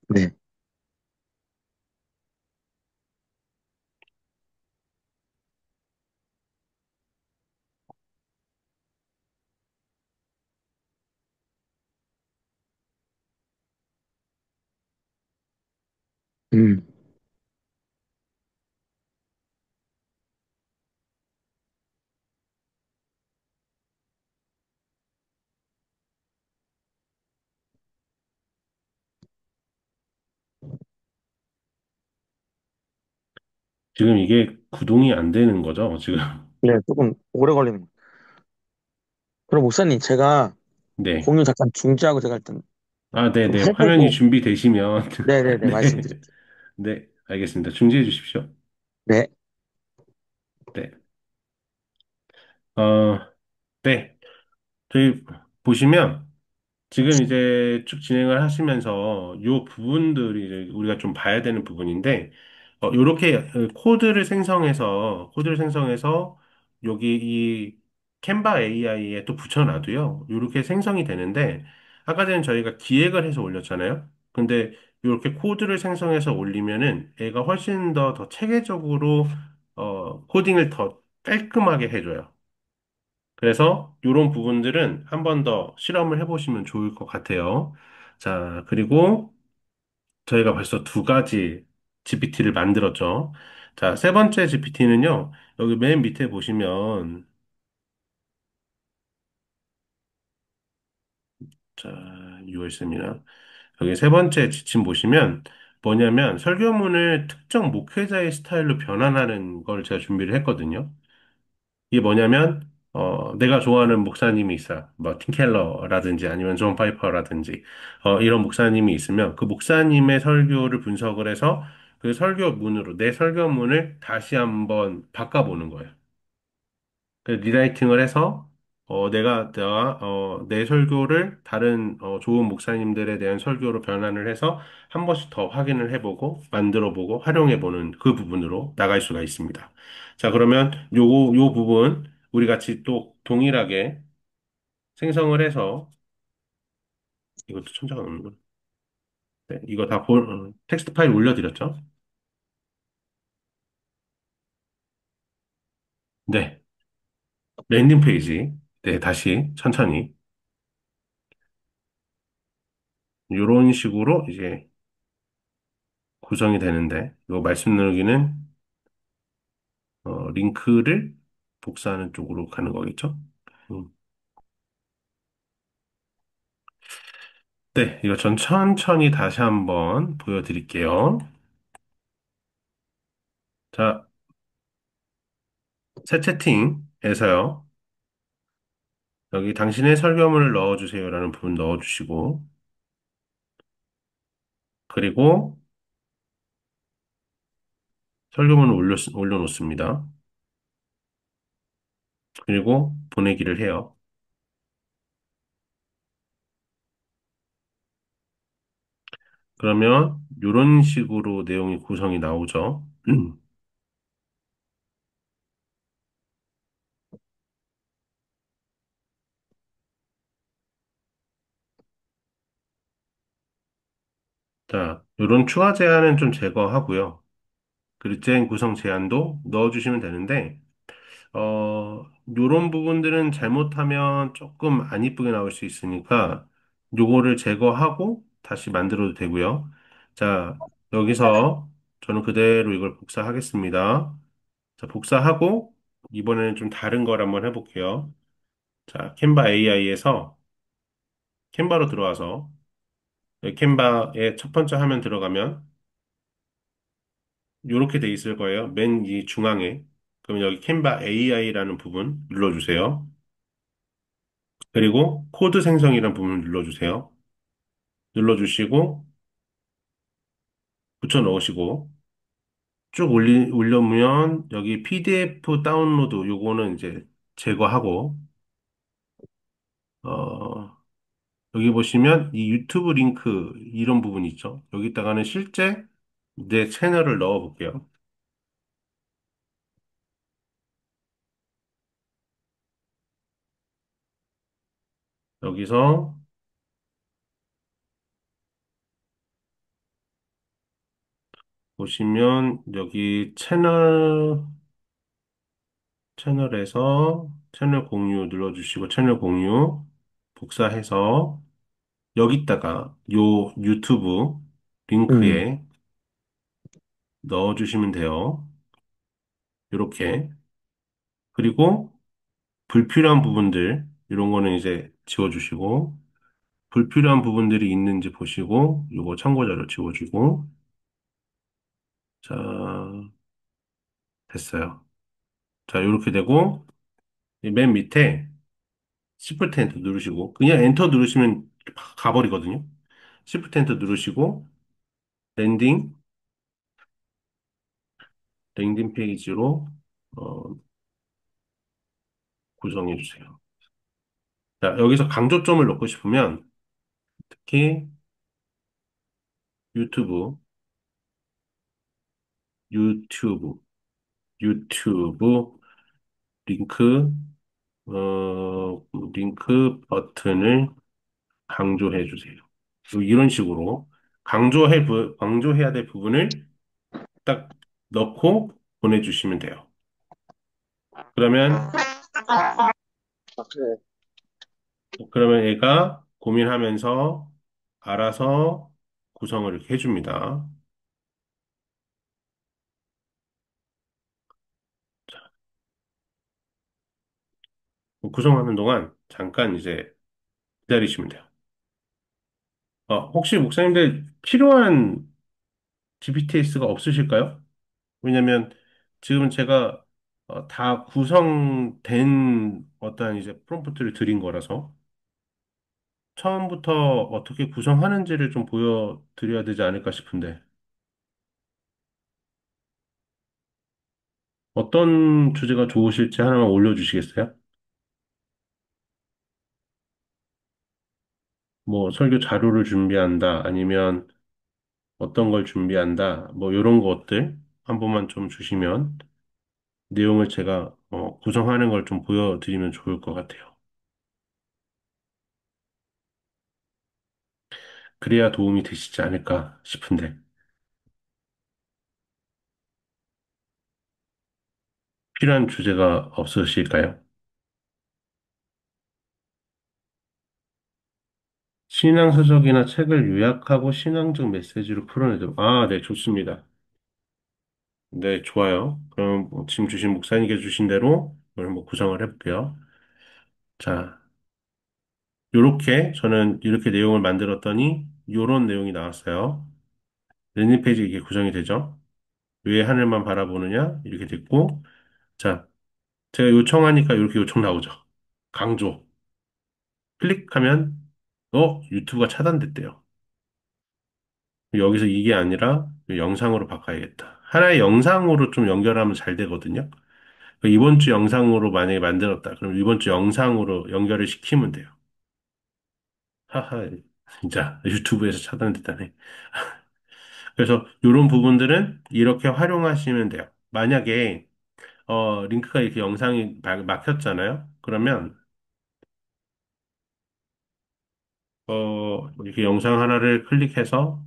네. 음. 지금 이게 구동이 안 되는 거죠, 지금? 네, 조금 오래 걸리는 거. 그럼 목사님, 제가 네. 공유 잠깐 중지하고 제가 일단 아, 좀 네네. 화면이 해보고, 준비되시면, 네네네, 네. 말씀드릴게요. 네, 알겠습니다. 중지해 주십시오. 네. 네. 어, 네. 저희 보시면, 지금 이제 쭉 진행을 하시면서 요 부분들이 이제 우리가 좀 봐야 되는 부분인데, 요렇게 코드를 생성해서 여기 이 캔바 AI에 또 붙여놔도요. 요렇게 생성이 되는데, 아까 전에 저희가 기획을 해서 올렸잖아요. 근데 요렇게 코드를 생성해서 올리면은 애가 훨씬 더 체계적으로, 코딩을 더 깔끔하게 해줘요. 그래서 이런 부분들은 한 번 더 실험을 해보시면 좋을 것 같아요. 자, 그리고 저희가 벌써 두 가지 GPT를 만들었죠. 자, 세 번째 GPT는요, 여기 맨 밑에 보시면, 자, US입니다. 여기 세 번째 지침 보시면 뭐냐면 설교문을 특정 목회자의 스타일로 변환하는 걸 제가 준비를 했거든요. 이게 뭐냐면, 내가 좋아하는 목사님이 있어. 뭐, 팀켈러라든지 아니면 존 파이퍼라든지, 이런 목사님이 있으면 그 목사님의 설교를 분석을 해서 그 설교문으로, 내 설교문을 다시 한번 바꿔보는 거예요. 그 리라이팅을 해서, 내 설교를 다른, 좋은 목사님들에 대한 설교로 변환을 해서 한 번씩 더 확인을 해보고, 만들어보고, 활용해보는 그 부분으로 나갈 수가 있습니다. 자, 그러면 요 부분, 우리 같이 또 동일하게 생성을 해서, 이것도 천차가 넘는 거. 네, 이거 다 텍스트 파일 올려드렸죠? 네, 랜딩 페이지. 네, 다시 천천히. 요런 식으로 이제 구성이 되는데, 요 말씀 나누기는 링크를 복사하는 쪽으로 가는 거겠죠? 음. 네, 이거 전 천천히 다시 한번 보여드릴게요. 자, 새 채팅에서요. 여기 당신의 설교문을 넣어주세요라는 부분 넣어주시고, 그리고 설교문을 올려놓습니다. 그리고 보내기를 해요. 그러면 이런 식으로 내용이 구성이 나오죠. 자, 이런 추가 제한은 좀 제거하고요. 글자인 구성 제한도 넣어주시면 되는데, 요런 부분들은 잘못하면 조금 안 이쁘게 나올 수 있으니까 요거를 제거하고 다시 만들어도 되고요. 자, 여기서 저는 그대로 이걸 복사하겠습니다. 자, 복사하고 이번에는 좀 다른 걸 한번 해볼게요. 자, 캔바 AI에서 캔바로 들어와서 여기 캔바의 첫 번째 화면 들어가면 요렇게 돼 있을 거예요. 맨 이 중앙에. 그럼 여기 캔바 AI라는 부분 눌러주세요. 그리고 코드 생성이라는 부분 눌러주세요. 눌러주시고 붙여 넣으시고 쭉 올려면 여기 PDF 다운로드 요거는 이제 제거하고 어, 여기 보시면 이 유튜브 링크 이런 부분 있죠. 여기다가는 실제 내 채널을 넣어 볼게요. 여기서 보시면 여기 채널에서 채널 공유 눌러주시고 채널 공유 복사해서 여기다가 요 유튜브 음. 링크에 넣어주시면 돼요. 이렇게. 그리고 불필요한 부분들, 이런 거는 이제 지워주시고, 불필요한 부분들이 있는지 보시고, 요거 참고 자료 지워주고, 자, 됐어요. 자, 이렇게 되고, 이맨 밑에 Shift 엔터 누르시고, 그냥 엔터 누르시면 가버리거든요. Shift 엔터 누르시고, 랜딩, 랜딩 페이지로, 어, 구성해 주세요. 자, 여기서 강조점을 넣고 싶으면, 특히 유튜브, 유튜브, 유튜브, 링크, 링크 버튼을 강조해 주세요. 이런 식으로 강조해야 될 부분을 딱 넣고 보내주시면 돼요. 그러면, 그러면 얘가 고민하면서 알아서 구성을 이렇게 해줍니다. 구성하는 동안 잠깐 이제 기다리시면 돼요. 혹시 목사님들 필요한 GPTS가 없으실까요? 왜냐면 지금 제가 다 구성된 어떤 이제 프롬프트를 드린 거라서 처음부터 어떻게 구성하는지를 좀 보여드려야 되지 않을까 싶은데 어떤 주제가 좋으실지 하나만 올려주시겠어요? 뭐 설교 자료를 준비한다 아니면 어떤 걸 준비한다 뭐 이런 것들 한 번만 좀 주시면 내용을 제가 구성하는 걸 좀 보여드리면 좋을 것 같아요. 그래야 도움이 되시지 않을까 싶은데 필요한 주제가 없으실까요? 신앙서적이나 책을 요약하고 신앙적 메시지로 풀어내도, 네, 좋습니다. 네, 좋아요. 그럼 뭐 지금 주신 목사님께 주신 대로 오늘 한번 구성을 해볼게요. 자, 요렇게 저는 이렇게 내용을 만들었더니 요런 내용이 나왔어요. 랜딩 페이지 이게 구성이 되죠? 왜 하늘만 바라보느냐? 이렇게 됐고, 자, 제가 요청하니까 이렇게 요청 나오죠. 강조. 클릭하면, 유튜브가 차단됐대요. 여기서 이게 아니라 영상으로 바꿔야겠다. 하나의 영상으로 좀 연결하면 잘 되거든요. 이번 주 영상으로 만약에 만들었다. 그럼 이번 주 영상으로 연결을 시키면 돼요. 하하, 진짜 유튜브에서 차단됐다네. 그래서 이런 부분들은 이렇게 활용하시면 돼요. 만약에 링크가 이렇게 영상이 막혔잖아요. 그러면 이렇게 영상 하나를 클릭해서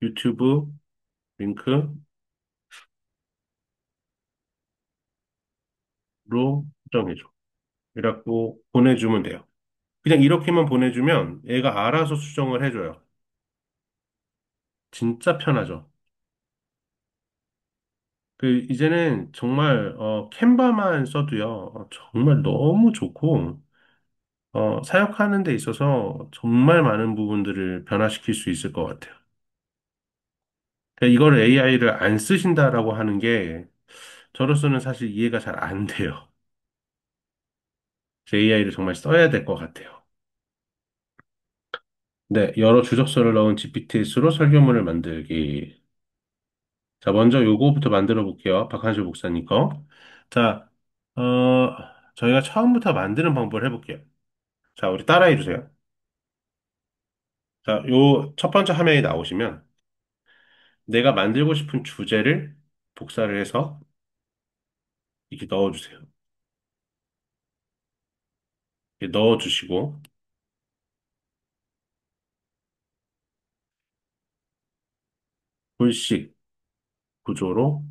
유튜브 링크로 수정해줘. 이라고 보내주면 돼요. 그냥 이렇게만 보내주면 얘가 알아서 수정을 해줘요. 진짜 편하죠. 이제는 정말 캔바만 써도요. 정말 너무 좋고 사역하는 데 있어서 정말 많은 부분들을 변화시킬 수 있을 것 같아요. 그러니까 이걸 AI를 안 쓰신다라고 하는 게 저로서는 사실 이해가 잘 안 돼요. AI를 정말 써야 될 것 같아요. 네, 여러 주적서를 넣은 GPTS로 설교문을 만들기. 자, 먼저 요거부터 만들어 볼게요. 박한실 목사님 거. 자, 어, 저희가 처음부터 만드는 방법을 해볼게요. 자, 우리 따라해 주세요. 자, 요 첫 번째 화면에 나오시면 내가 만들고 싶은 주제를 복사를 해서 이렇게 넣어주세요. 이렇게 넣어주시고 불식 구조로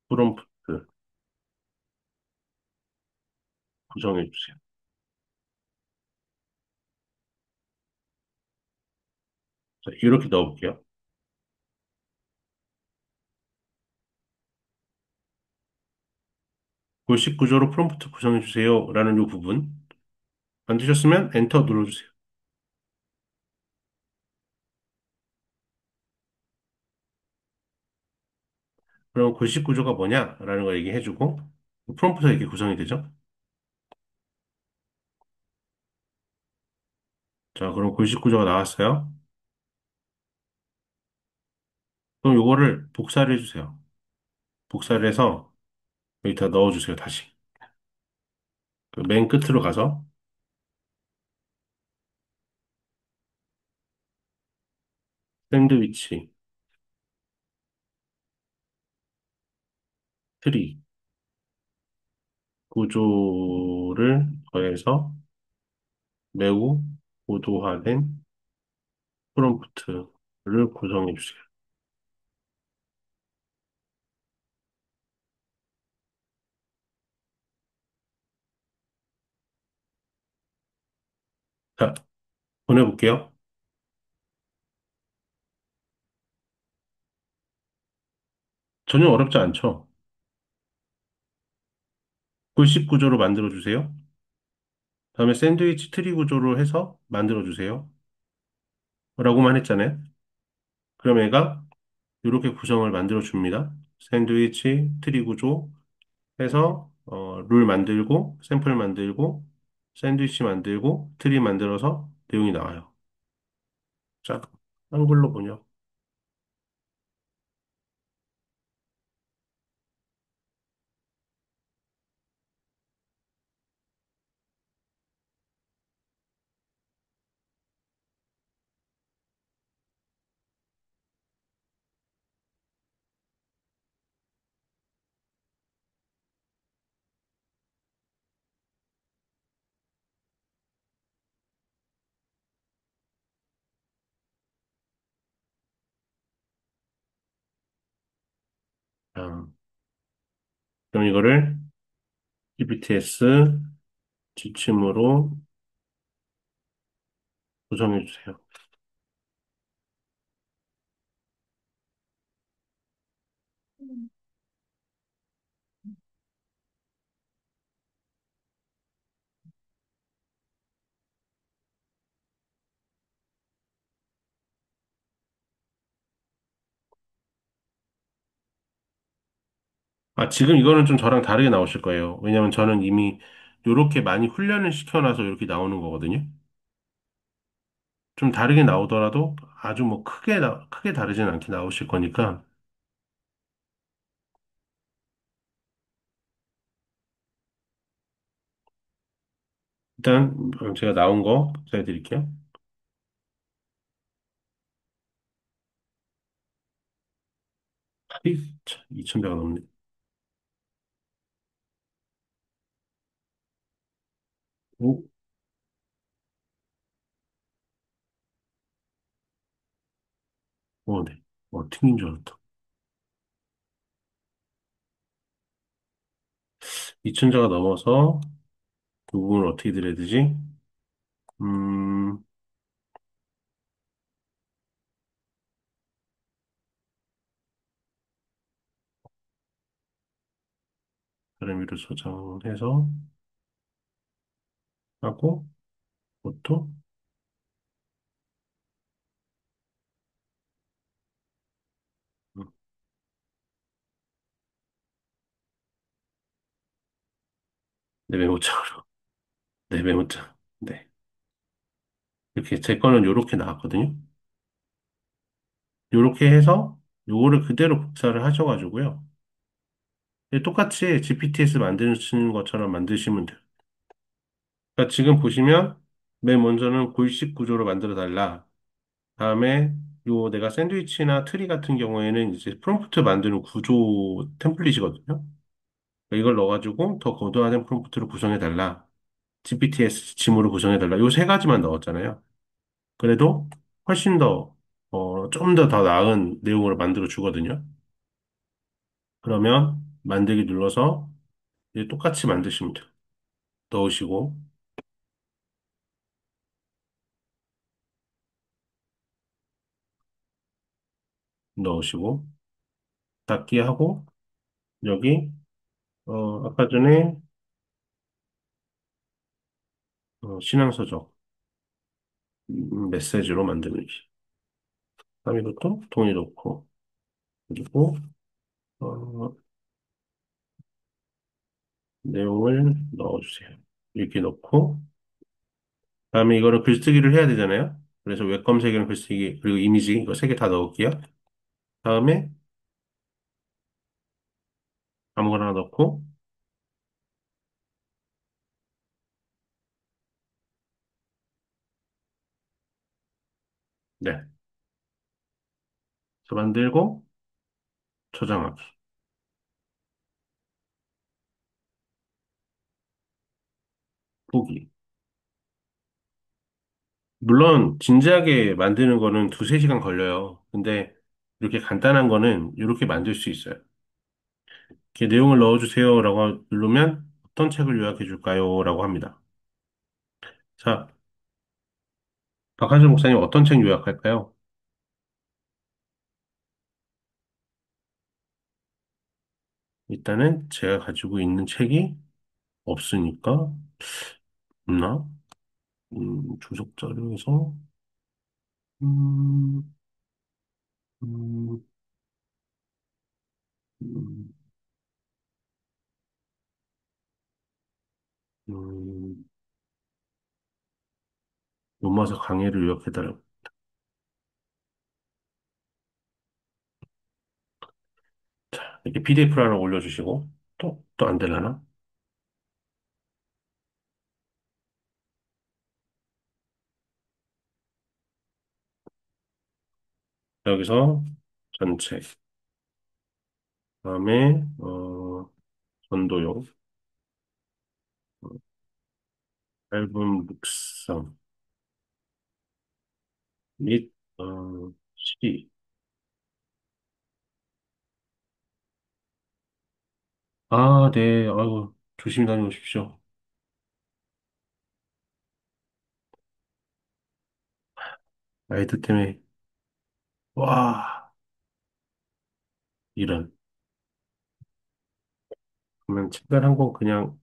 프롬프트 구성해 주세요. 자, 이렇게 넣어볼게요. 골식 구조로 프롬프트 구성해 주세요. 라는 이 부분. 만드셨으면 엔터 눌러주세요. 그럼 골식 구조가 뭐냐라는 거 얘기해주고, 프롬프트가 이렇게 구성이 되죠. 자, 그럼 골식 구조가 나왔어요. 그럼 요거를 복사를 해주세요. 복사를 해서 여기다 넣어주세요, 다시. 그맨 끝으로 가서 샌드위치, 트리, 구조를 더해서 매우 고도화된 프롬프트를 구성해 주세요. 자, 보내볼게요. 전혀 어렵지 않죠? 골식 구조로 만들어 주세요. 다음에 샌드위치 트리 구조로 해서 만들어 주세요. 라고만 했잖아요. 그럼 얘가 이렇게 구성을 만들어 줍니다. 샌드위치 트리 구조 해서 룰 만들고 샘플 만들고 샌드위치 만들고 트리 만들어서 내용이 나와요. 자, 한글로 번역. 자, 그럼 이거를 GPTs 지침으로 구성해 주세요. 아, 지금 이거는 좀 저랑 다르게 나오실 거예요. 왜냐면 저는 이미 이렇게 많이 훈련을 시켜놔서 이렇게 나오는 거거든요. 좀 다르게 나오더라도 아주 뭐 크게 다르진 않게 나오실 거니까. 일단 제가 나온 거 복사해 드릴게요. 2,000배가 넘네. 오, 네. 튕긴 줄 알았다. 2,000자가 넘어서 그 부분을 어떻게 드려야 되지? 음, 다른 위로 저장해서 하고, 그것도 음, 내 메모장으로. 내 메모장. 네. 이렇게 제 거는 요렇게 나왔거든요. 요렇게 해서 요거를 그대로 복사를 하셔가지고요. 똑같이 GPT에서 만드시는 것처럼 만드시면 돼요. 그러니까 지금 보시면 맨 먼저는 골식 구조로 만들어 달라. 다음에 요 내가 샌드위치나 트리 같은 경우에는 이제 프롬프트 만드는 구조 템플릿이거든요. 그러니까 이걸 넣어가지고 더 고도화된 프롬프트로 구성해 달라. GPT에서 지침으로 구성해 달라. 요 세 가지만 넣었잖아요. 그래도 훨씬 더, 좀 더 나은 내용으로 만들어 주거든요. 그러면 만들기 눌러서 이제 똑같이 만드시면 돼요. 넣으시고, 넣으시고, 닫기 하고, 여기 아까 전에 신앙서적 메시지로 만드는 기. 다음 이것도 동의 넣고 그리고 어, 내용을 넣어주세요. 이렇게 넣고 다음에 이거를 글쓰기를 해야 되잖아요. 그래서 웹 검색이랑 글쓰기 그리고 이미지 이거 세 개 다 넣을게요. 다음에 아무거나 넣고 네, 그래서 만들고 저장하기, 보기. 물론 진지하게 만드는 거는 두세 시간 걸려요. 근데 이렇게 간단한 거는 이렇게 만들 수 있어요. 이렇게 내용을 넣어주세요라고 누르면 어떤 책을 요약해 줄까요? 라고 합니다. 자, 박한철 목사님 어떤 책 요약할까요? 일단은 제가 가지고 있는 책이 없으니까 없나? 주석 자료에서 음, 음, 음, 음, 논마서 강의를 요약해달라고. 이렇게 PDF로 하나 올려주시고 또 안 되려나? 여기서 전체 다음에 전도용 앨범 묵상 및 시. 아, 네. 아이고, 조심히 다녀오십시오. 아이들 때문에, 와, 이런. 그러면 책을 한 권 그냥,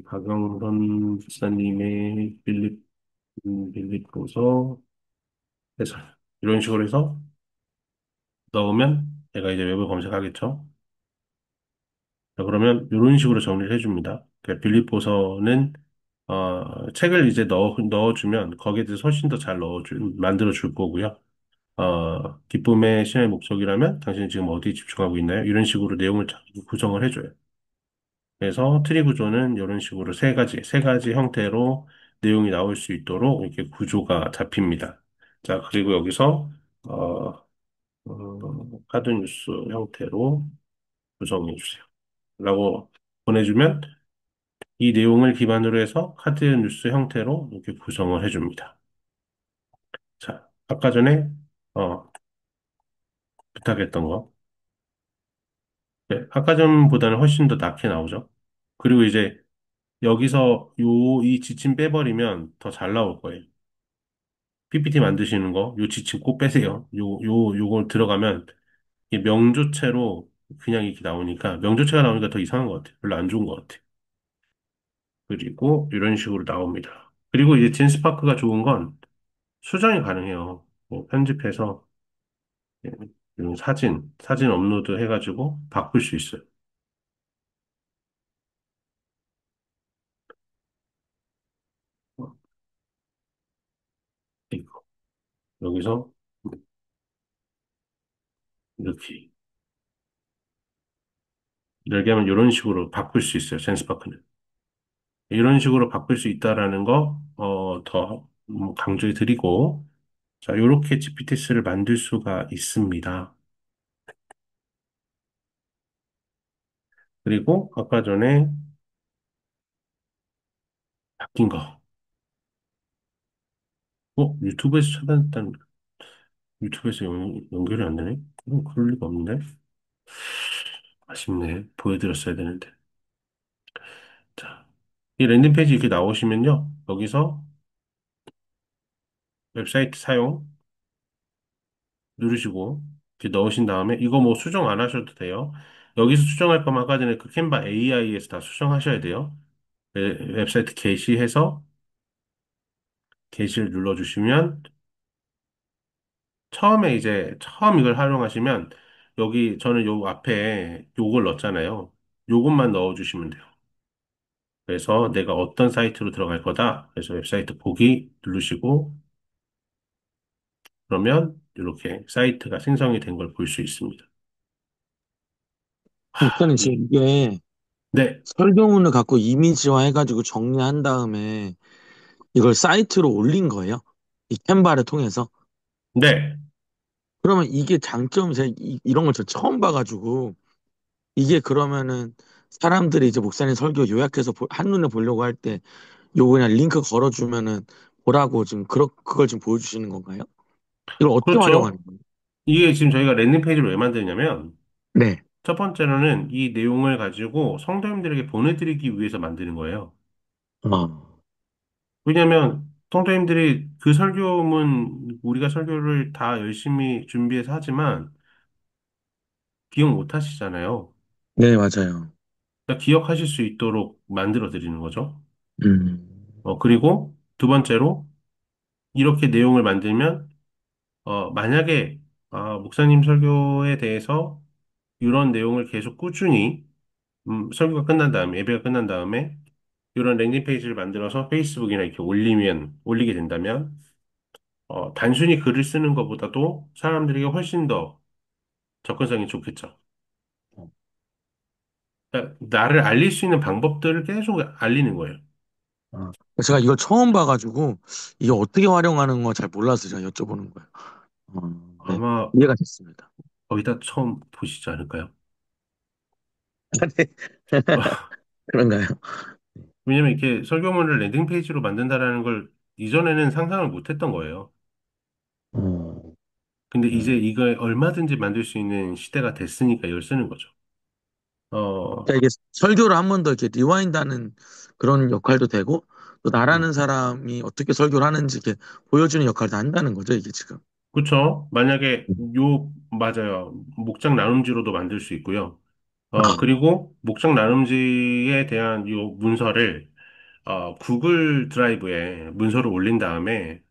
박영선 박사님의 빌립보서 해설. 이런 식으로 해서 넣으면 내가 이제 웹을 검색하겠죠. 자, 그러면 이런 식으로 정리를 해줍니다. 그러니까 빌립보서는, 책을 이제 넣어주면 거기에 대해서 훨씬 더 잘 만들어 줄 거고요. 기쁨의 신의 목적이라면 당신이 지금 어디에 집중하고 있나요? 이런 식으로 내용을 잘 구성을 해줘요. 그래서 트리 구조는 이런 식으로 세 가지 형태로 내용이 나올 수 있도록 이렇게 구조가 잡힙니다. 자, 그리고 여기서, 카드 뉴스 형태로 구성해 주세요. 라고 보내주면 이 내용을 기반으로 해서 카드 뉴스 형태로 이렇게 구성을 해줍니다. 자, 아까 전에, 부탁했던 거. 네, 아까 전보다는 훨씬 더 낮게 나오죠. 그리고 이제 여기서 이 지침 빼버리면 더 잘 나올 거예요. PPT 만드시는 거, 요 지침 꼭 빼세요. 요걸 들어가면 이 명조체로 그냥 이렇게 나오니까, 명조체가 나오니까 더 이상한 것 같아요. 별로 안 좋은 것 같아요. 그리고 이런 식으로 나옵니다. 그리고 이제 젠스파크가 좋은 건 수정이 가능해요. 뭐 편집해서 예, 이런 사진 업로드 해가지고 바꿀 수 있어요. 어, 이거. 여기서 이렇게 이렇게 하면 이런 식으로 바꿀 수 있어요. 젠스파크는. 이런 식으로 바꿀 수 있다라는 거, 더 강조해 드리고, 자, 요렇게 GPT를 만들 수가 있습니다. 그리고 아까 전에 바뀐 거. 유튜브에서 차단했다는, 유튜브에서 연결이 안 되네? 그럴 리가 없는데? 아쉽네. 보여드렸어야 되는데. 자, 이 랜딩 페이지 이렇게 나오시면요. 여기서 웹사이트 사용 누르시고, 이렇게 넣으신 다음에 이거 뭐 수정 안 하셔도 돼요. 여기서 수정할 거면 아까 전에 그 캔바 AI에서 다 수정하셔야 돼요. 웹사이트 게시해서 게시를 눌러주시면 처음에 이제 처음 이걸 활용하시면 여기 저는 요 앞에 요걸 넣었잖아요. 요것만 넣어주시면 돼요. 그래서 내가 어떤 사이트로 들어갈 거다. 그래서 웹사이트 보기 누르시고 그러면 이렇게 사이트가 생성이 된 걸 볼 수 있습니다. 목사님 지금 이게 네, 설교문을 갖고 이미지화 해가지고 정리한 다음에 이걸 사이트로 올린 거예요? 이 캔바를 통해서? 네. 그러면 이게 장점이 제가 이런 걸 저 처음 봐가지고 이게 그러면은 사람들이 이제 목사님 설교 요약해서 한눈에 보려고 할 때 요거 그냥 링크 걸어주면은 보라고 지금 그걸 지금 보여주시는 건가요? 이걸 어떻게 활용하는 그렇죠. 거예요? 이게 지금 저희가 랜딩 페이지를 왜 만드냐면 네. 첫 번째로는 이 내용을 가지고 성도님들에게 보내드리기 위해서 만드는 거예요. 어, 왜냐하면 성도님들이 그 설교문 우리가 설교를 다 열심히 준비해서 하지만 기억 못 하시잖아요. 네, 맞아요. 그러니까 기억하실 수 있도록 만들어 드리는 거죠. 음, 그리고 두 번째로 이렇게 내용을 만들면 만약에 목사님 설교에 대해서 이런 내용을 계속 꾸준히 설교가 끝난 다음에 예배가 끝난 다음에 이런 랜딩 페이지를 만들어서 페이스북이나 이렇게 올리게 된다면 단순히 글을 쓰는 것보다도 사람들에게 훨씬 더 접근성이 좋겠죠. 그러니까 나를 알릴 수 있는 방법들을 계속 알리는 거예요. 어. 제가 이걸 처음 봐가지고 이게 어떻게 활용하는 거 잘 몰라서 제가 여쭤보는 거예요. 네. 아마 이해가 됐습니다. 거기다 처음 보시지 않을까요? 네. 그런가요? 왜냐면 이렇게 설교문을 랜딩 페이지로 만든다라는 걸 이전에는 상상을 못 했던 거예요. 어, 근데 이제 음. 이걸 얼마든지 만들 수 있는 시대가 됐으니까 이걸 쓰는 거죠. 어, 그러니까 이게 설교를 한 번 더 이렇게 리와인드하는 그런 역할도 되고 또 음. 나라는 사람이 어떻게 설교를 하는지 이렇게 보여주는 역할도 한다는 거죠, 이게 지금. 그쵸? 만약에 음. 맞아요. 목장 나눔지로도 만들 수 있고요. 아, 그리고 목장 나눔지에 대한 요 문서를 구글 드라이브에 문서를 올린 다음에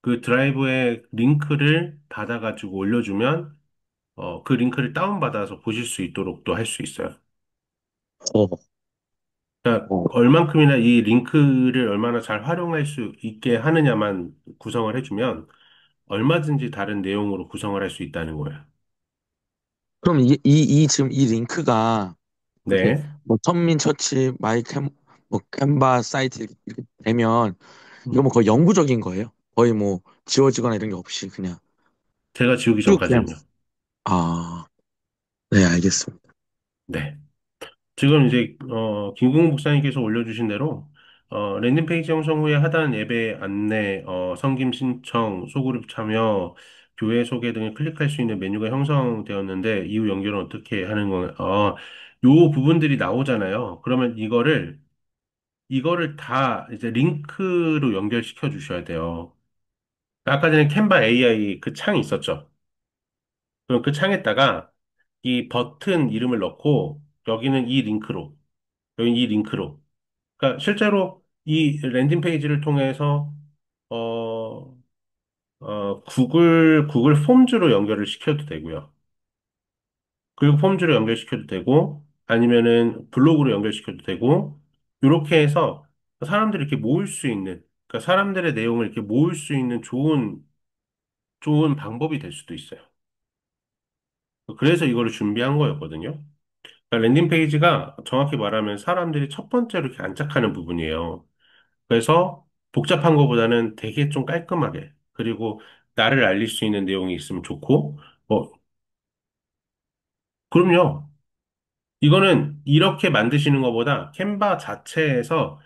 그 드라이브에 링크를 받아가지고 올려주면 그 링크를 다운받아서 보실 수 있도록도 할 수 있어요. 어, 그러니까 어. 얼만큼이나 이 링크를 얼마나 잘 활용할 수 있게 하느냐만 구성을 해주면 얼마든지 다른 내용으로 구성을 할 수 있다는 거예요. 그럼 이 지금 이 링크가 이렇게 네. 뭐 선민 처치 뭐 캔바 사이트 이렇게 되면 이거 뭐 거의 영구적인 거예요? 거의 뭐 지워지거나 이런 게 없이 그냥 제가 지우기 쭉 그냥 전까지는요. 아, 네, 알겠습니다. 네. 지금 이제 김국무 목사님께서 올려주신 대로 랜딩 페이지 형성 후에 하단 예배 안내, 성김 신청, 소그룹 참여, 교회 소개 등을 클릭할 수 있는 메뉴가 형성되었는데 이후 연결은 어떻게 하는 건가요? 요 부분들이 나오잖아요. 그러면 이거를 다 이제 링크로 연결시켜 주셔야 돼요. 아까 전에 캔바 AI 그 창이 있었죠. 그럼 그 창에다가 이 버튼 이름을 넣고 여기는 이 링크로, 여기는 이 링크로. 그러니까 실제로 이 랜딩 페이지를 통해서 어, 구글 폼즈로 연결을 시켜도 되고요. 그리고 폼즈로 연결시켜도 되고 아니면은 블로그로 연결시켜도 되고 이렇게 해서 사람들이 이렇게 모을 수 있는 그러니까 사람들의 내용을 이렇게 모을 수 있는 좋은 방법이 될 수도 있어요. 그래서 이거를 준비한 거였거든요. 그러니까 랜딩 페이지가 정확히 말하면 사람들이 첫 번째로 이렇게 안착하는 부분이에요. 그래서 복잡한 것보다는 되게 좀 깔끔하게, 그리고 나를 알릴 수 있는 내용이 있으면 좋고, 그럼요. 이거는 이렇게 만드시는 것보다 캔바 자체에서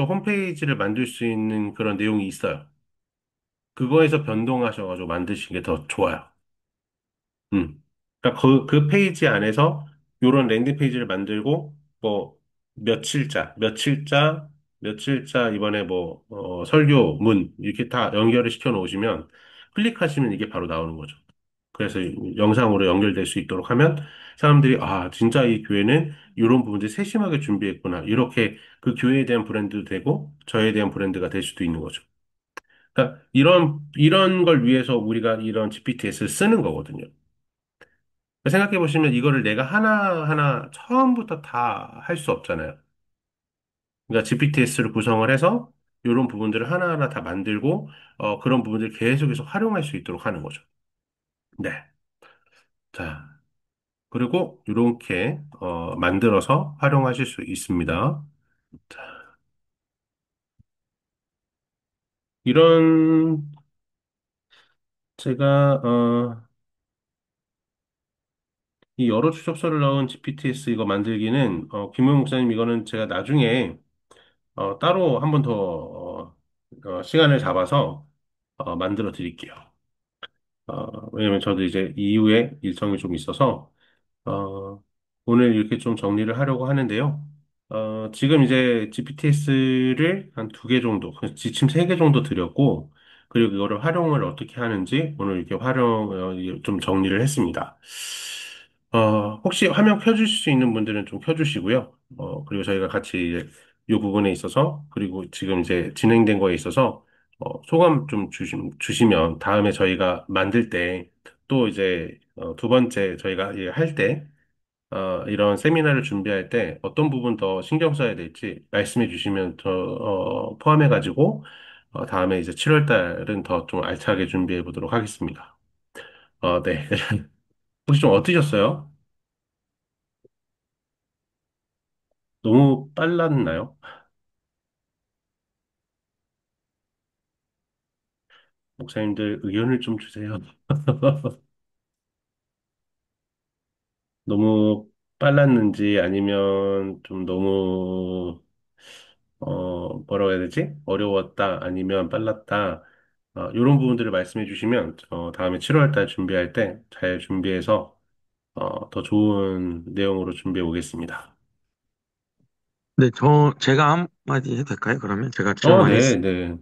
홈페이지를 만들 수 있는 그런 내용이 있어요. 그거에서 변동하셔가지고 만드시는 게 더 좋아요. 그러니까 그 페이지 안에서 요런 랜딩 페이지를 만들고, 뭐, 며칠자, 이번에 뭐, 설교문, 이렇게 다 연결을 시켜 놓으시면, 클릭하시면 이게 바로 나오는 거죠. 그래서 영상으로 연결될 수 있도록 하면 사람들이, 아, 진짜 이 교회는 이런 부분들 세심하게 준비했구나. 이렇게 그 교회에 대한 브랜드도 되고, 저에 대한 브랜드가 될 수도 있는 거죠. 그러니까 이런 걸 위해서 우리가 이런 GPTS를 쓰는 거거든요. 생각해 보시면 이거를 내가 하나하나 처음부터 다 할 수 없잖아요. 그러니까 GPTS를 구성을 해서 이런 부분들을 하나하나 다 만들고, 그런 부분들을 계속해서 활용할 수 있도록 하는 거죠. 네. 자, 그리고 이렇게 만들어서 활용하실 수 있습니다. 자, 이런 제가 이 여러 추적서를 넣은 GPTS 이거 만들기는 김용 목사님 이거는 제가 나중에 따로 한 번 더 시간을 잡아서 만들어 드릴게요. 왜냐면 저도 이제 이후에 일정이 좀 있어서 오늘 이렇게 좀 정리를 하려고 하는데요. 지금 이제 GPTS를 한 두 개 정도, 지침 세 개 정도 드렸고, 그리고 이거를 활용을 어떻게 하는지 오늘 이렇게 좀 정리를 했습니다. 혹시 화면 켜주실 수 있는 분들은 좀 켜주시고요. 그리고 저희가 같이 이제 이 부분에 있어서, 그리고 지금 이제 진행된 거에 있어서, 소감 좀 주시면 다음에 저희가 만들 때, 또 이제 두 번째 저희가 할 때, 이런 세미나를 준비할 때 어떤 부분 더 신경 써야 될지 말씀해 주시면 포함해가지고, 다음에 이제 7월 달은 더 좀 알차게 준비해 보도록 하겠습니다. 네. 혹시 좀 어떠셨어요? 너무 빨랐나요? 목사님들 의견을 좀 주세요. 너무 빨랐는지 아니면 좀 너무 뭐라고 해야 되지? 어려웠다, 아니면 빨랐다. 이런 부분들을 말씀해 주시면, 다음에 7월 달 준비할 때 잘 준비해서, 더 좋은 내용으로 준비해 오겠습니다. 네, 제가 한마디 해도 될까요? 그러면 제가 네, 질문하겠습니다. 네.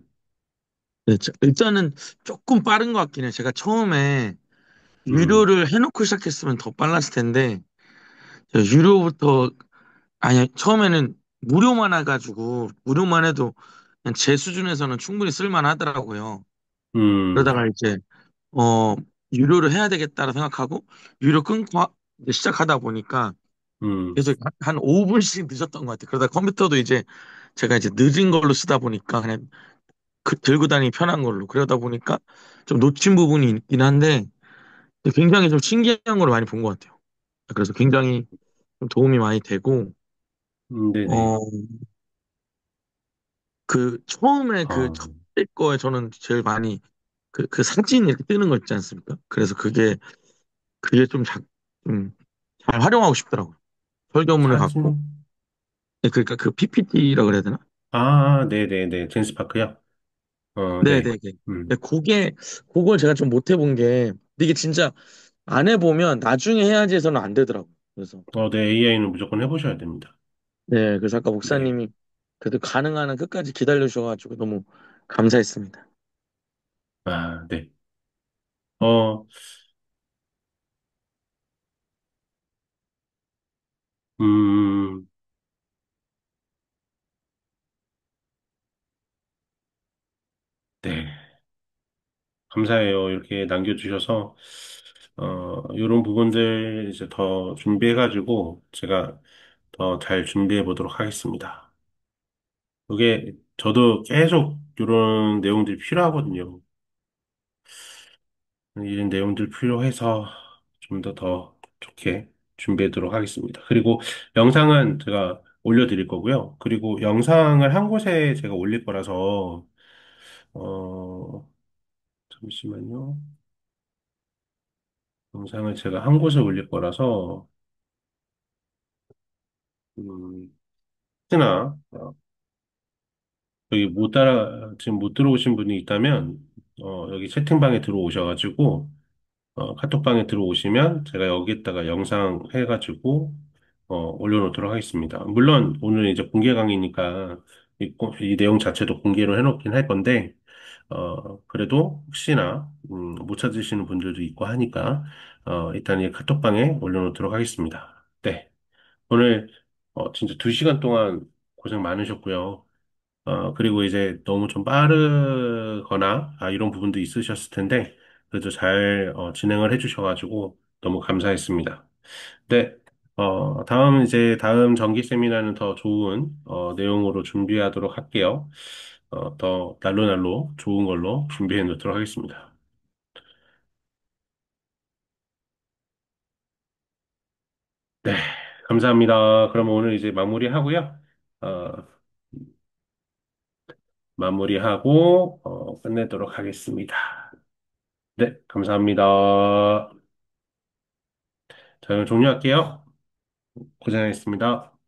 네, 일단은 조금 빠른 것 같긴 해요. 제가 처음에 음, 유료를 해놓고 시작했으면 더 빨랐을 텐데, 제가 유료부터, 아니, 처음에는 무료만 해가지고, 무료만 해도 그냥 제 수준에서는 충분히 쓸만하더라고요. 음, 그러다가 이제, 어, 유료를 해야 되겠다라 생각하고, 유료 끊고 이제 시작하다 보니까 음, 계속 한 5분씩 늦었던 것 같아요. 그러다 컴퓨터도 이제 제가 이제 늦은 걸로 쓰다 보니까 그냥 들고 다니기 편한 걸로. 그러다 보니까 좀 놓친 부분이 있긴 한데, 굉장히 좀 신기한 걸 많이 본 것 같아요. 그래서 굉장히 좀 도움이 많이 되고, 네네. 어, 처음에 어, 첫 거에 저는 제일 많이 그 사진 이렇게 뜨는 거 있지 않습니까? 그래서 그게 좀 잘 활용하고 싶더라고요. 설교문을 갖고. 사진? 네, 그러니까 그 PPT라고 그래야 되나? 네네네. 제ن스파크요? 네. 네네네. 네, 그걸 제가 좀 못 해본 게, 근데 이게 진짜 안 해보면 나중에 해야지 해서는 안 되더라고요. 그래서, 네, AI는 무조건 해보셔야 됩니다. 네, 그래서 아까 네. 목사님이 그래도 가능한 한 끝까지 기다려주셔가지고 너무 감사했습니다. 네. 어, 음, 네. 감사해요. 이렇게 남겨주셔서, 이런 부분들 이제 더 준비해가지고, 제가 더 잘 준비해 보도록 하겠습니다. 이게, 저도 계속 이런 내용들이 필요하거든요. 이런 내용들 필요해서 좀 더 좋게 준비하도록 하겠습니다. 그리고 영상은 제가 올려드릴 거고요. 그리고 영상을 한 곳에 제가 올릴 거라서, 어, 잠시만요. 영상을 제가 한 곳에 올릴 거라서, 혹시나, 여기 지금 못 들어오신 분이 있다면, 여기 채팅방에 들어오셔가지고, 카톡방에 들어오시면 제가 여기에다가 영상 해가지고, 올려놓도록 하겠습니다. 물론 오늘 이제 공개 강의니까 이 내용 자체도 공개로 해놓긴 할 건데, 그래도 혹시나, 못 찾으시는 분들도 있고 하니까, 일단 이 카톡방에 올려놓도록 하겠습니다. 네. 오늘, 진짜 2시간 동안 고생 많으셨고요. 그리고 이제 너무 좀 빠르거나, 이런 부분도 있으셨을 텐데, 그래도 잘, 진행을 해주셔가지고 너무 감사했습니다. 네. 다음 정기 세미나는 더 좋은, 내용으로 준비하도록 할게요. 더 날로 좋은 걸로 준비해 놓도록 하겠습니다. 네. 감사합니다. 그럼 오늘 이제 마무리하고요. 어, 끝내도록 하겠습니다. 네. 감사합니다. 자, 그럼 종료할게요. 고생하셨습니다.